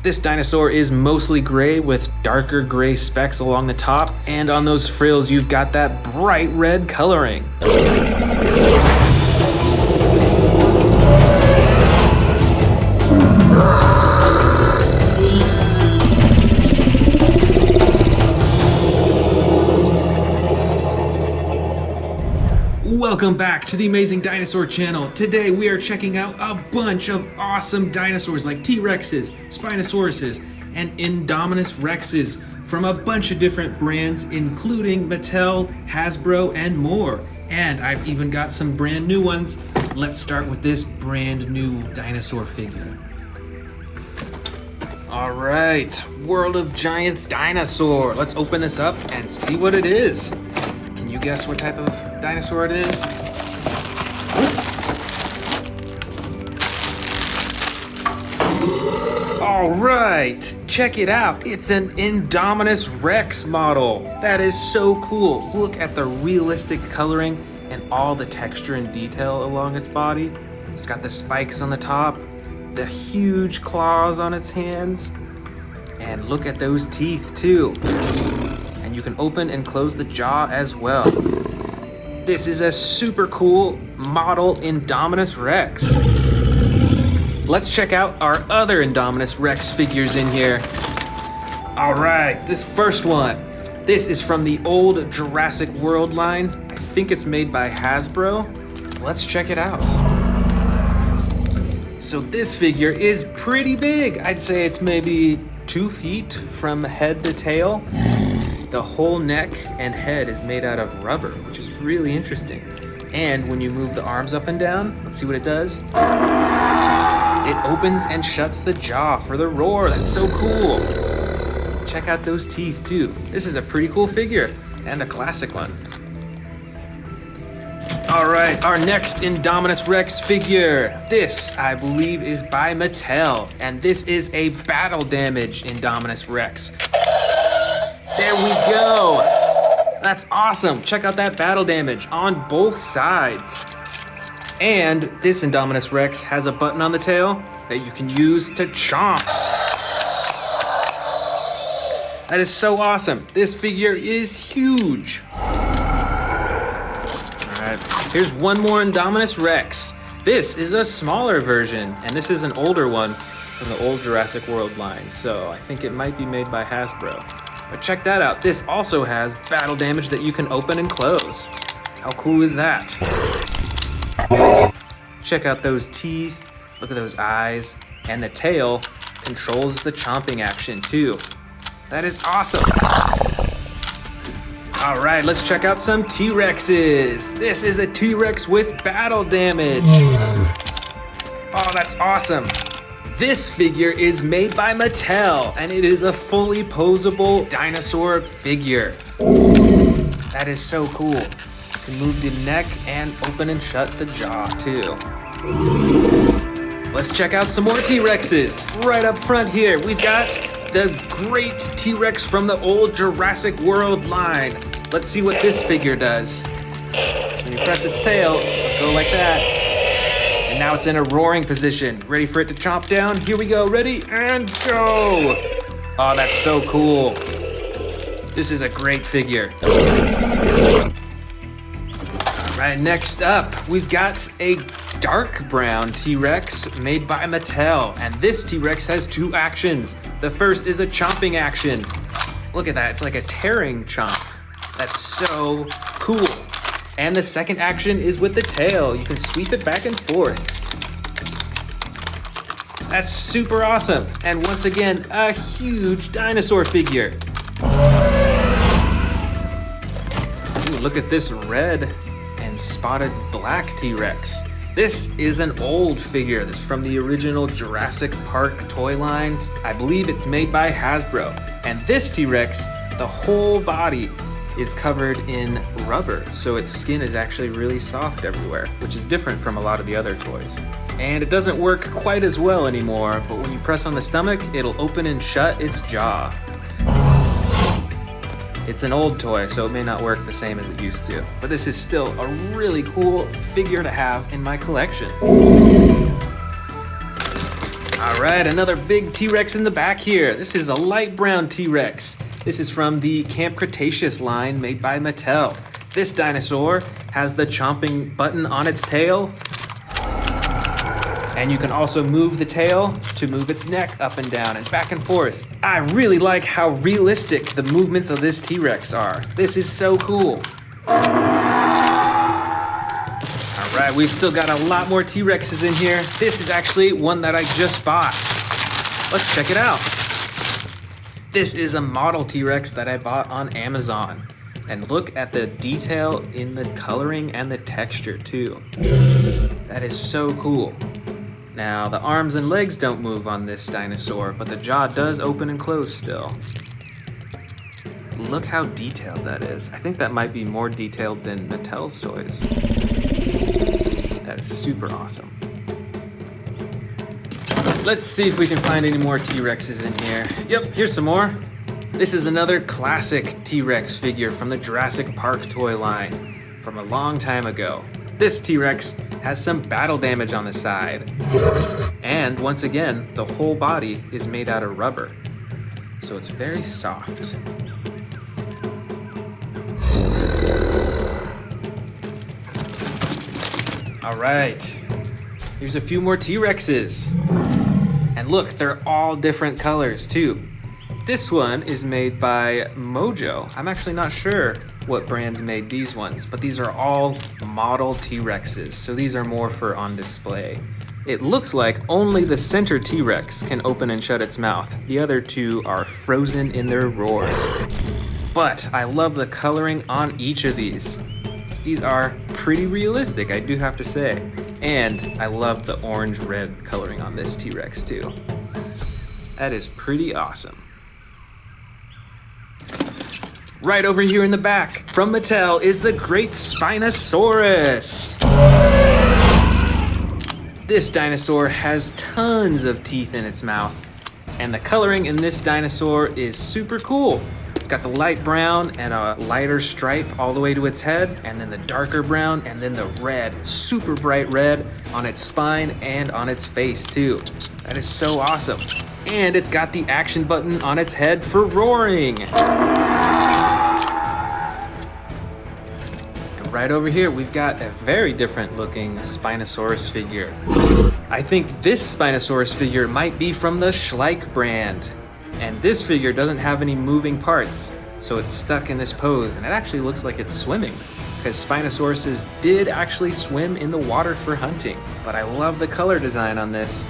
This dinosaur is mostly gray with darker gray specks along the top, and on those frills you've got that bright red coloring. Welcome back to the Amazing Dinosaur channel. Today we are checking out a bunch of awesome dinosaurs like T-Rexes, Spinosauruses, and Indominus Rexes from a bunch of different brands including Mattel, Hasbro, and more. And I've even got some brand new ones. Let's start with this brand new dinosaur figure. All right, World of Giants dinosaur. Let's open this up and see what it is. Can you guess what type of dinosaur it is? All right, check it out. It's an Indominus Rex model. That is so cool. Look at the realistic coloring and all the texture and detail along its body. It's got the spikes on the top, the huge claws on its hands, and look at those teeth too. And you can open and close the jaw as well. This is a super cool model Indominus Rex. Let's check out our other Indominus Rex figures in here. All right, this first one. This is from the old Jurassic World line. I think it's made by Hasbro. Let's check it out. So this figure is pretty big. I'd say it's maybe 2 feet from head to tail. The whole neck and head is made out of rubber, which is really interesting. And when you move the arms up and down, let's see what it does. It opens and shuts the jaw for the roar. That's so cool. Check out those teeth too. This is a pretty cool figure and a classic one. All right, our next Indominus Rex figure. This, I believe, is by Mattel, and this is a battle damage Indominus Rex. There we go. That's awesome. Check out that battle damage on both sides. And this Indominus Rex has a button on the tail that you can use to chomp. That is so awesome. This figure is huge. All right, here's one more Indominus Rex. This is a smaller version, and this is an older one from the old Jurassic World line, so I think it might be made by Hasbro. But check that out. This also has battle damage that you can open and close. How cool is that? Check out those teeth. Look at those eyes. And the tail controls the chomping action too. That is awesome. All right, let's check out some T-Rexes. This is a T-Rex with battle damage. Oh, that's awesome. This figure is made by Mattel, and it is a fully posable dinosaur figure. That is so cool. You can move the neck and open and shut the jaw too. Let's check out some more T-Rexes. Right up front here, we've got the great T-Rex from the old Jurassic World line. Let's see what this figure does. So when you press its tail, it'll go like that. And now it's in a roaring position. Ready for it to chomp down? Here we go, ready and go. Oh, that's so cool. This is a great figure. All right, next up, we've got a dark brown T-Rex made by Mattel. And this T-Rex has 2 actions. The first is a chomping action. Look at that, it's like a tearing chomp. That's so cool. And the second action is with the tail. You can sweep it back and forth. That's super awesome. And once again, a huge dinosaur figure. Ooh, look at this red and spotted black T-Rex. This is an old figure. This is from the original Jurassic Park toy line. I believe it's made by Hasbro. And this T-Rex, the whole body is covered in rubber, so its skin is actually really soft everywhere, which is different from a lot of the other toys. And it doesn't work quite as well anymore, but when you press on the stomach, it'll open and shut its jaw. It's an old toy, so it may not work the same as it used to, but this is still a really cool figure to have in my collection. All right, another big T-Rex in the back here. This is a light brown T-Rex. This is from the Camp Cretaceous line made by Mattel. This dinosaur has the chomping button on its tail, and you can also move the tail to move its neck up and down and back and forth. I really like how realistic the movements of this T-Rex are. This is so cool. right, we've still got a lot more T-Rexes in here. This is actually one that I just bought. Let's check it out. This is a model T-Rex that I bought on Amazon. And look at the detail in the coloring and the texture too. That is so cool. Now, the arms and legs don't move on this dinosaur, but the jaw does open and close still. Look how detailed that is. I think that might be more detailed than Mattel's toys. That is super awesome. Let's see if we can find any more T-Rexes in here. Yep, here's some more. This is another classic T-Rex figure from the Jurassic Park toy line from a long time ago. This T-Rex has some battle damage on the side. And once again, the whole body is made out of rubber. So it's very soft. All right, here's a few more T-Rexes. And look, they're all different colors too. This one is made by Mojo. I'm actually not sure what brands made these ones, but these are all model T-Rexes, so these are more for on display. It looks like only the center T-Rex can open and shut its mouth. The other two are frozen in their roars. But I love the coloring on each of these. These are pretty realistic, I do have to say. And I love the orange-red coloring on this T-Rex too. That is pretty awesome. Right over here in the back, from Mattel, is the great Spinosaurus. This dinosaur has tons of teeth in its mouth, and the coloring in this dinosaur is super cool. It's got the light brown and a lighter stripe all the way to its head, and then the darker brown, and then the red, super bright red on its spine and on its face too. That is so awesome. And it's got the action button on its head for roaring. Right over here, we've got a very different looking Spinosaurus figure. I think this Spinosaurus figure might be from the Schleich brand. And this figure doesn't have any moving parts, so it's stuck in this pose, and it actually looks like it's swimming, because Spinosauruses did actually swim in the water for hunting. But I love the color design on this.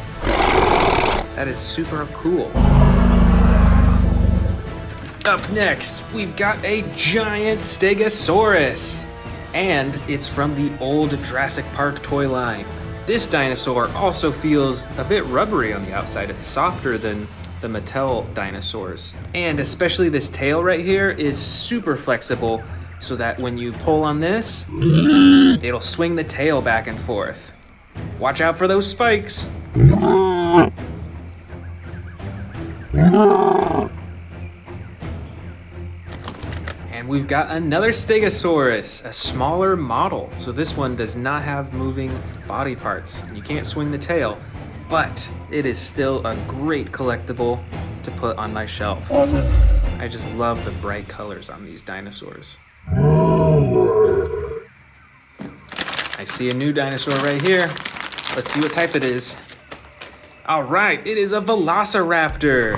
That is super cool. Up next, we've got a giant Stegosaurus. And it's from the old Jurassic Park toy line. This dinosaur also feels a bit rubbery on the outside. It's softer than the Mattel dinosaurs. And especially this tail right here is super flexible, so that when you pull on this, it'll swing the tail back and forth. Watch out for those spikes. And we've got another Stegosaurus, a smaller model. So this one does not have moving body parts. You can't swing the tail, but it is still a great collectible to put on my shelf. I just love the bright colors on these dinosaurs. I see a new dinosaur right here. Let's see what type it is. All right, it is a Velociraptor.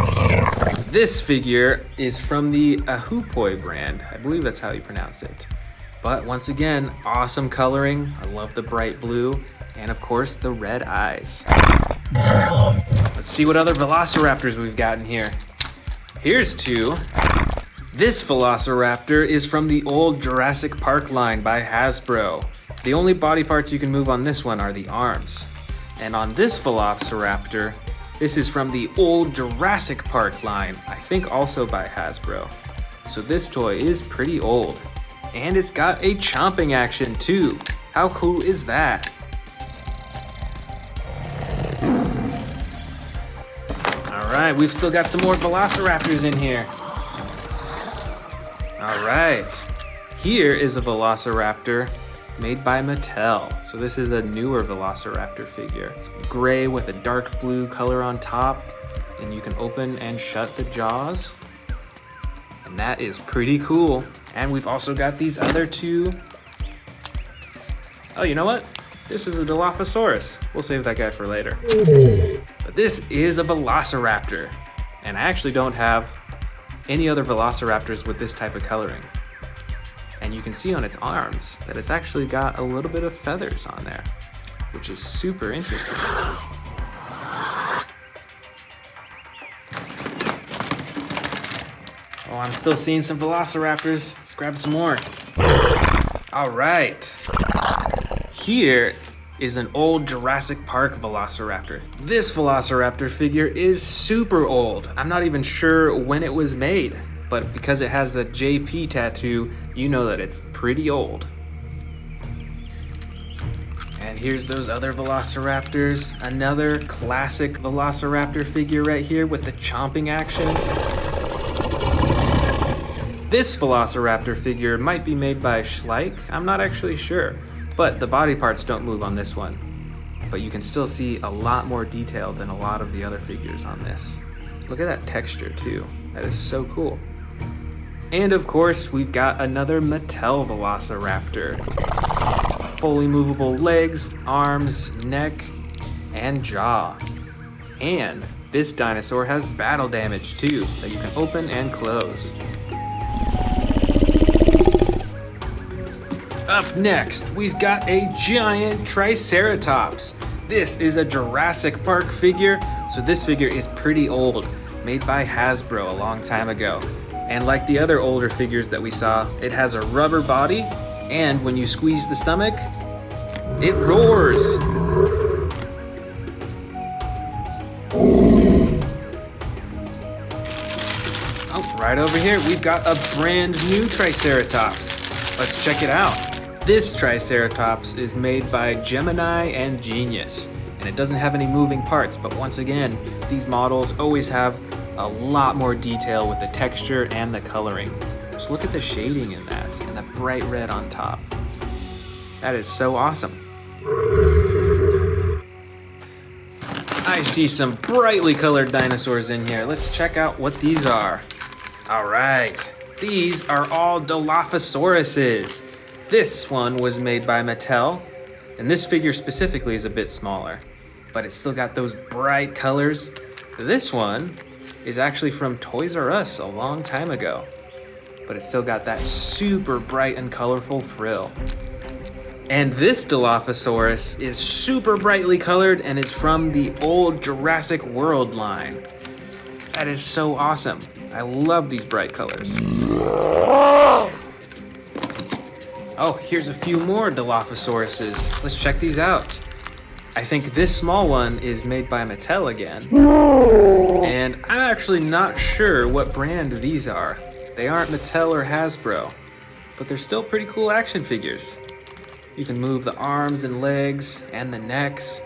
This figure is from the Ahupoi brand. I believe that's how you pronounce it. But once again, awesome coloring. I love the bright blue, and of course the red eyes. Let's see what other Velociraptors we've gotten here. Here's two. This Velociraptor is from the old Jurassic Park line by Hasbro. The only body parts you can move on this one are the arms. And on this Velociraptor, this is from the old Jurassic Park line, I think also by Hasbro. So this toy is pretty old. And it's got a chomping action too. How cool is that? All right, we've still got some more Velociraptors in here. All right, here is a Velociraptor made by Mattel. So this is a newer Velociraptor figure. It's gray with a dark blue color on top, and you can open and shut the jaws. And that is pretty cool. And we've also got these other two. Oh, you know what? This is a Dilophosaurus. We'll save that guy for later. But this is a Velociraptor. And I actually don't have any other Velociraptors with this type of coloring. And you can see on its arms that it's actually got a little bit of feathers on there, which is super interesting. Oh, I'm still seeing some velociraptors. Let's grab some more. All right. Here is an old Jurassic Park velociraptor. This velociraptor figure is super old. I'm not even sure when it was made, but because it has the JP tattoo, you know that it's pretty old. And here's those other velociraptors. Another classic velociraptor figure right here with the chomping action. This velociraptor figure might be made by Schleich, I'm not actually sure, but the body parts don't move on this one. But you can still see a lot more detail than a lot of the other figures on this. Look at that texture too, that is so cool. And of course, we've got another Mattel velociraptor. Fully movable legs, arms, neck, and jaw. And this dinosaur has battle damage too, that you can open and close. Up next, we've got a giant Triceratops. This is a Jurassic Park figure, so this figure is pretty old, made by Hasbro a long time ago. And like the other older figures that we saw, it has a rubber body, and when you squeeze the stomach, it roars. Oh, right over here, we've got a brand new Triceratops. Let's check it out. This Triceratops is made by Gemini and Genius, and it doesn't have any moving parts, but once again, these models always have a lot more detail with the texture and the coloring. Just look at the shading in that, and the bright red on top. That is so awesome. I see some brightly colored dinosaurs in here. Let's check out what these are. All right, these are all Dilophosauruses. This one was made by Mattel, and this figure specifically is a bit smaller, but it's still got those bright colors. This one is actually from Toys R Us a long time ago, but it's still got that super bright and colorful frill. And this Dilophosaurus is super brightly colored and is from the old Jurassic World line. That is so awesome. I love these bright colors. Oh, here's a few more Dilophosauruses. Let's check these out. I think this small one is made by Mattel again. And I'm actually not sure what brand these are. They aren't Mattel or Hasbro, but they're still pretty cool action figures. You can move the arms and legs and the necks,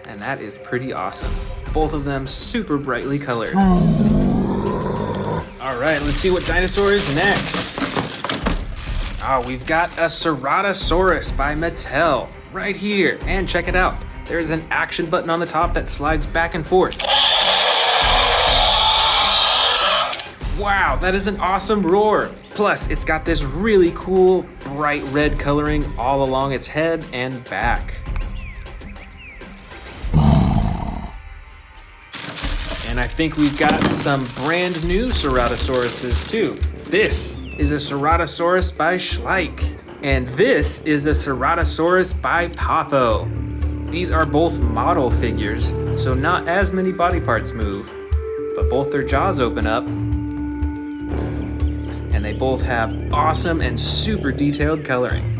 and that is pretty awesome. Both of them super brightly colored. All right, let's see what dinosaur is next. Oh, we've got a Ceratosaurus by Mattel right here. And check it out. There's an action button on the top that slides back and forth. Wow, that is an awesome roar. Plus, it's got this really cool bright red coloring all along its head and back. And I think we've got some brand new Ceratosauruses too. This is a Ceratosaurus by Schleich, and this is a Ceratosaurus by Papo. These are both model figures, so not as many body parts move, but both their jaws open up, and they both have awesome and super detailed coloring.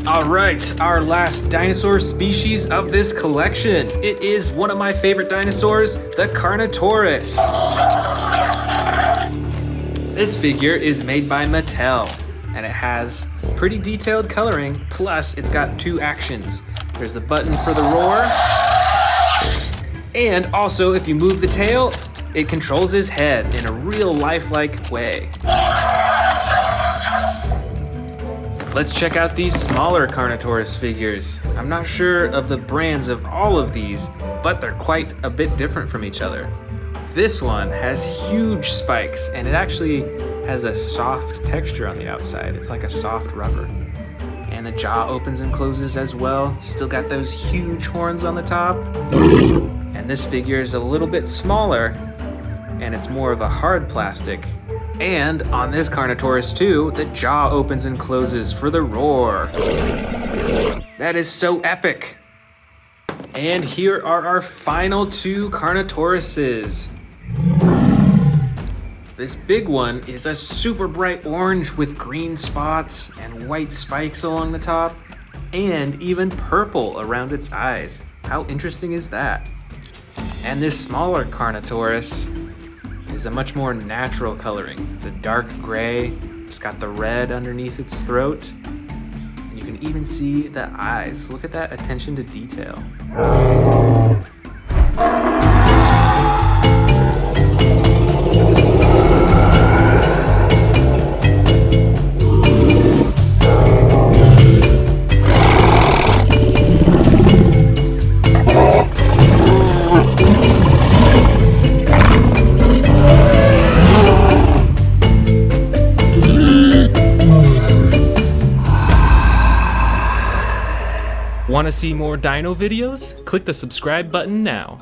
All right, our last dinosaur species of this collection. It is one of my favorite dinosaurs, the Carnotaurus. This figure is made by Mattel, and it has pretty detailed coloring, plus it's got two actions. There's a button for the roar, and also if you move the tail, it controls his head in a real lifelike way. Let's check out these smaller Carnotaurus figures. I'm not sure of the brands of all of these, but they're quite a bit different from each other. This one has huge spikes, and it actually has a soft texture on the outside. It's like a soft rubber. And the jaw opens and closes as well. Still got those huge horns on the top. And this figure is a little bit smaller, and it's more of a hard plastic. And on this Carnotaurus too, the jaw opens and closes for the roar. That is so epic. And here are our final 2 Carnotauruses. This big one is a super bright orange with green spots and white spikes along the top, and even purple around its eyes. How interesting is that? And this smaller Carnotaurus is a much more natural coloring. It's a dark gray, it's got the red underneath its throat, and you can even see the eyes. Look at that attention to detail. Want to see more dino videos? Click the subscribe button now.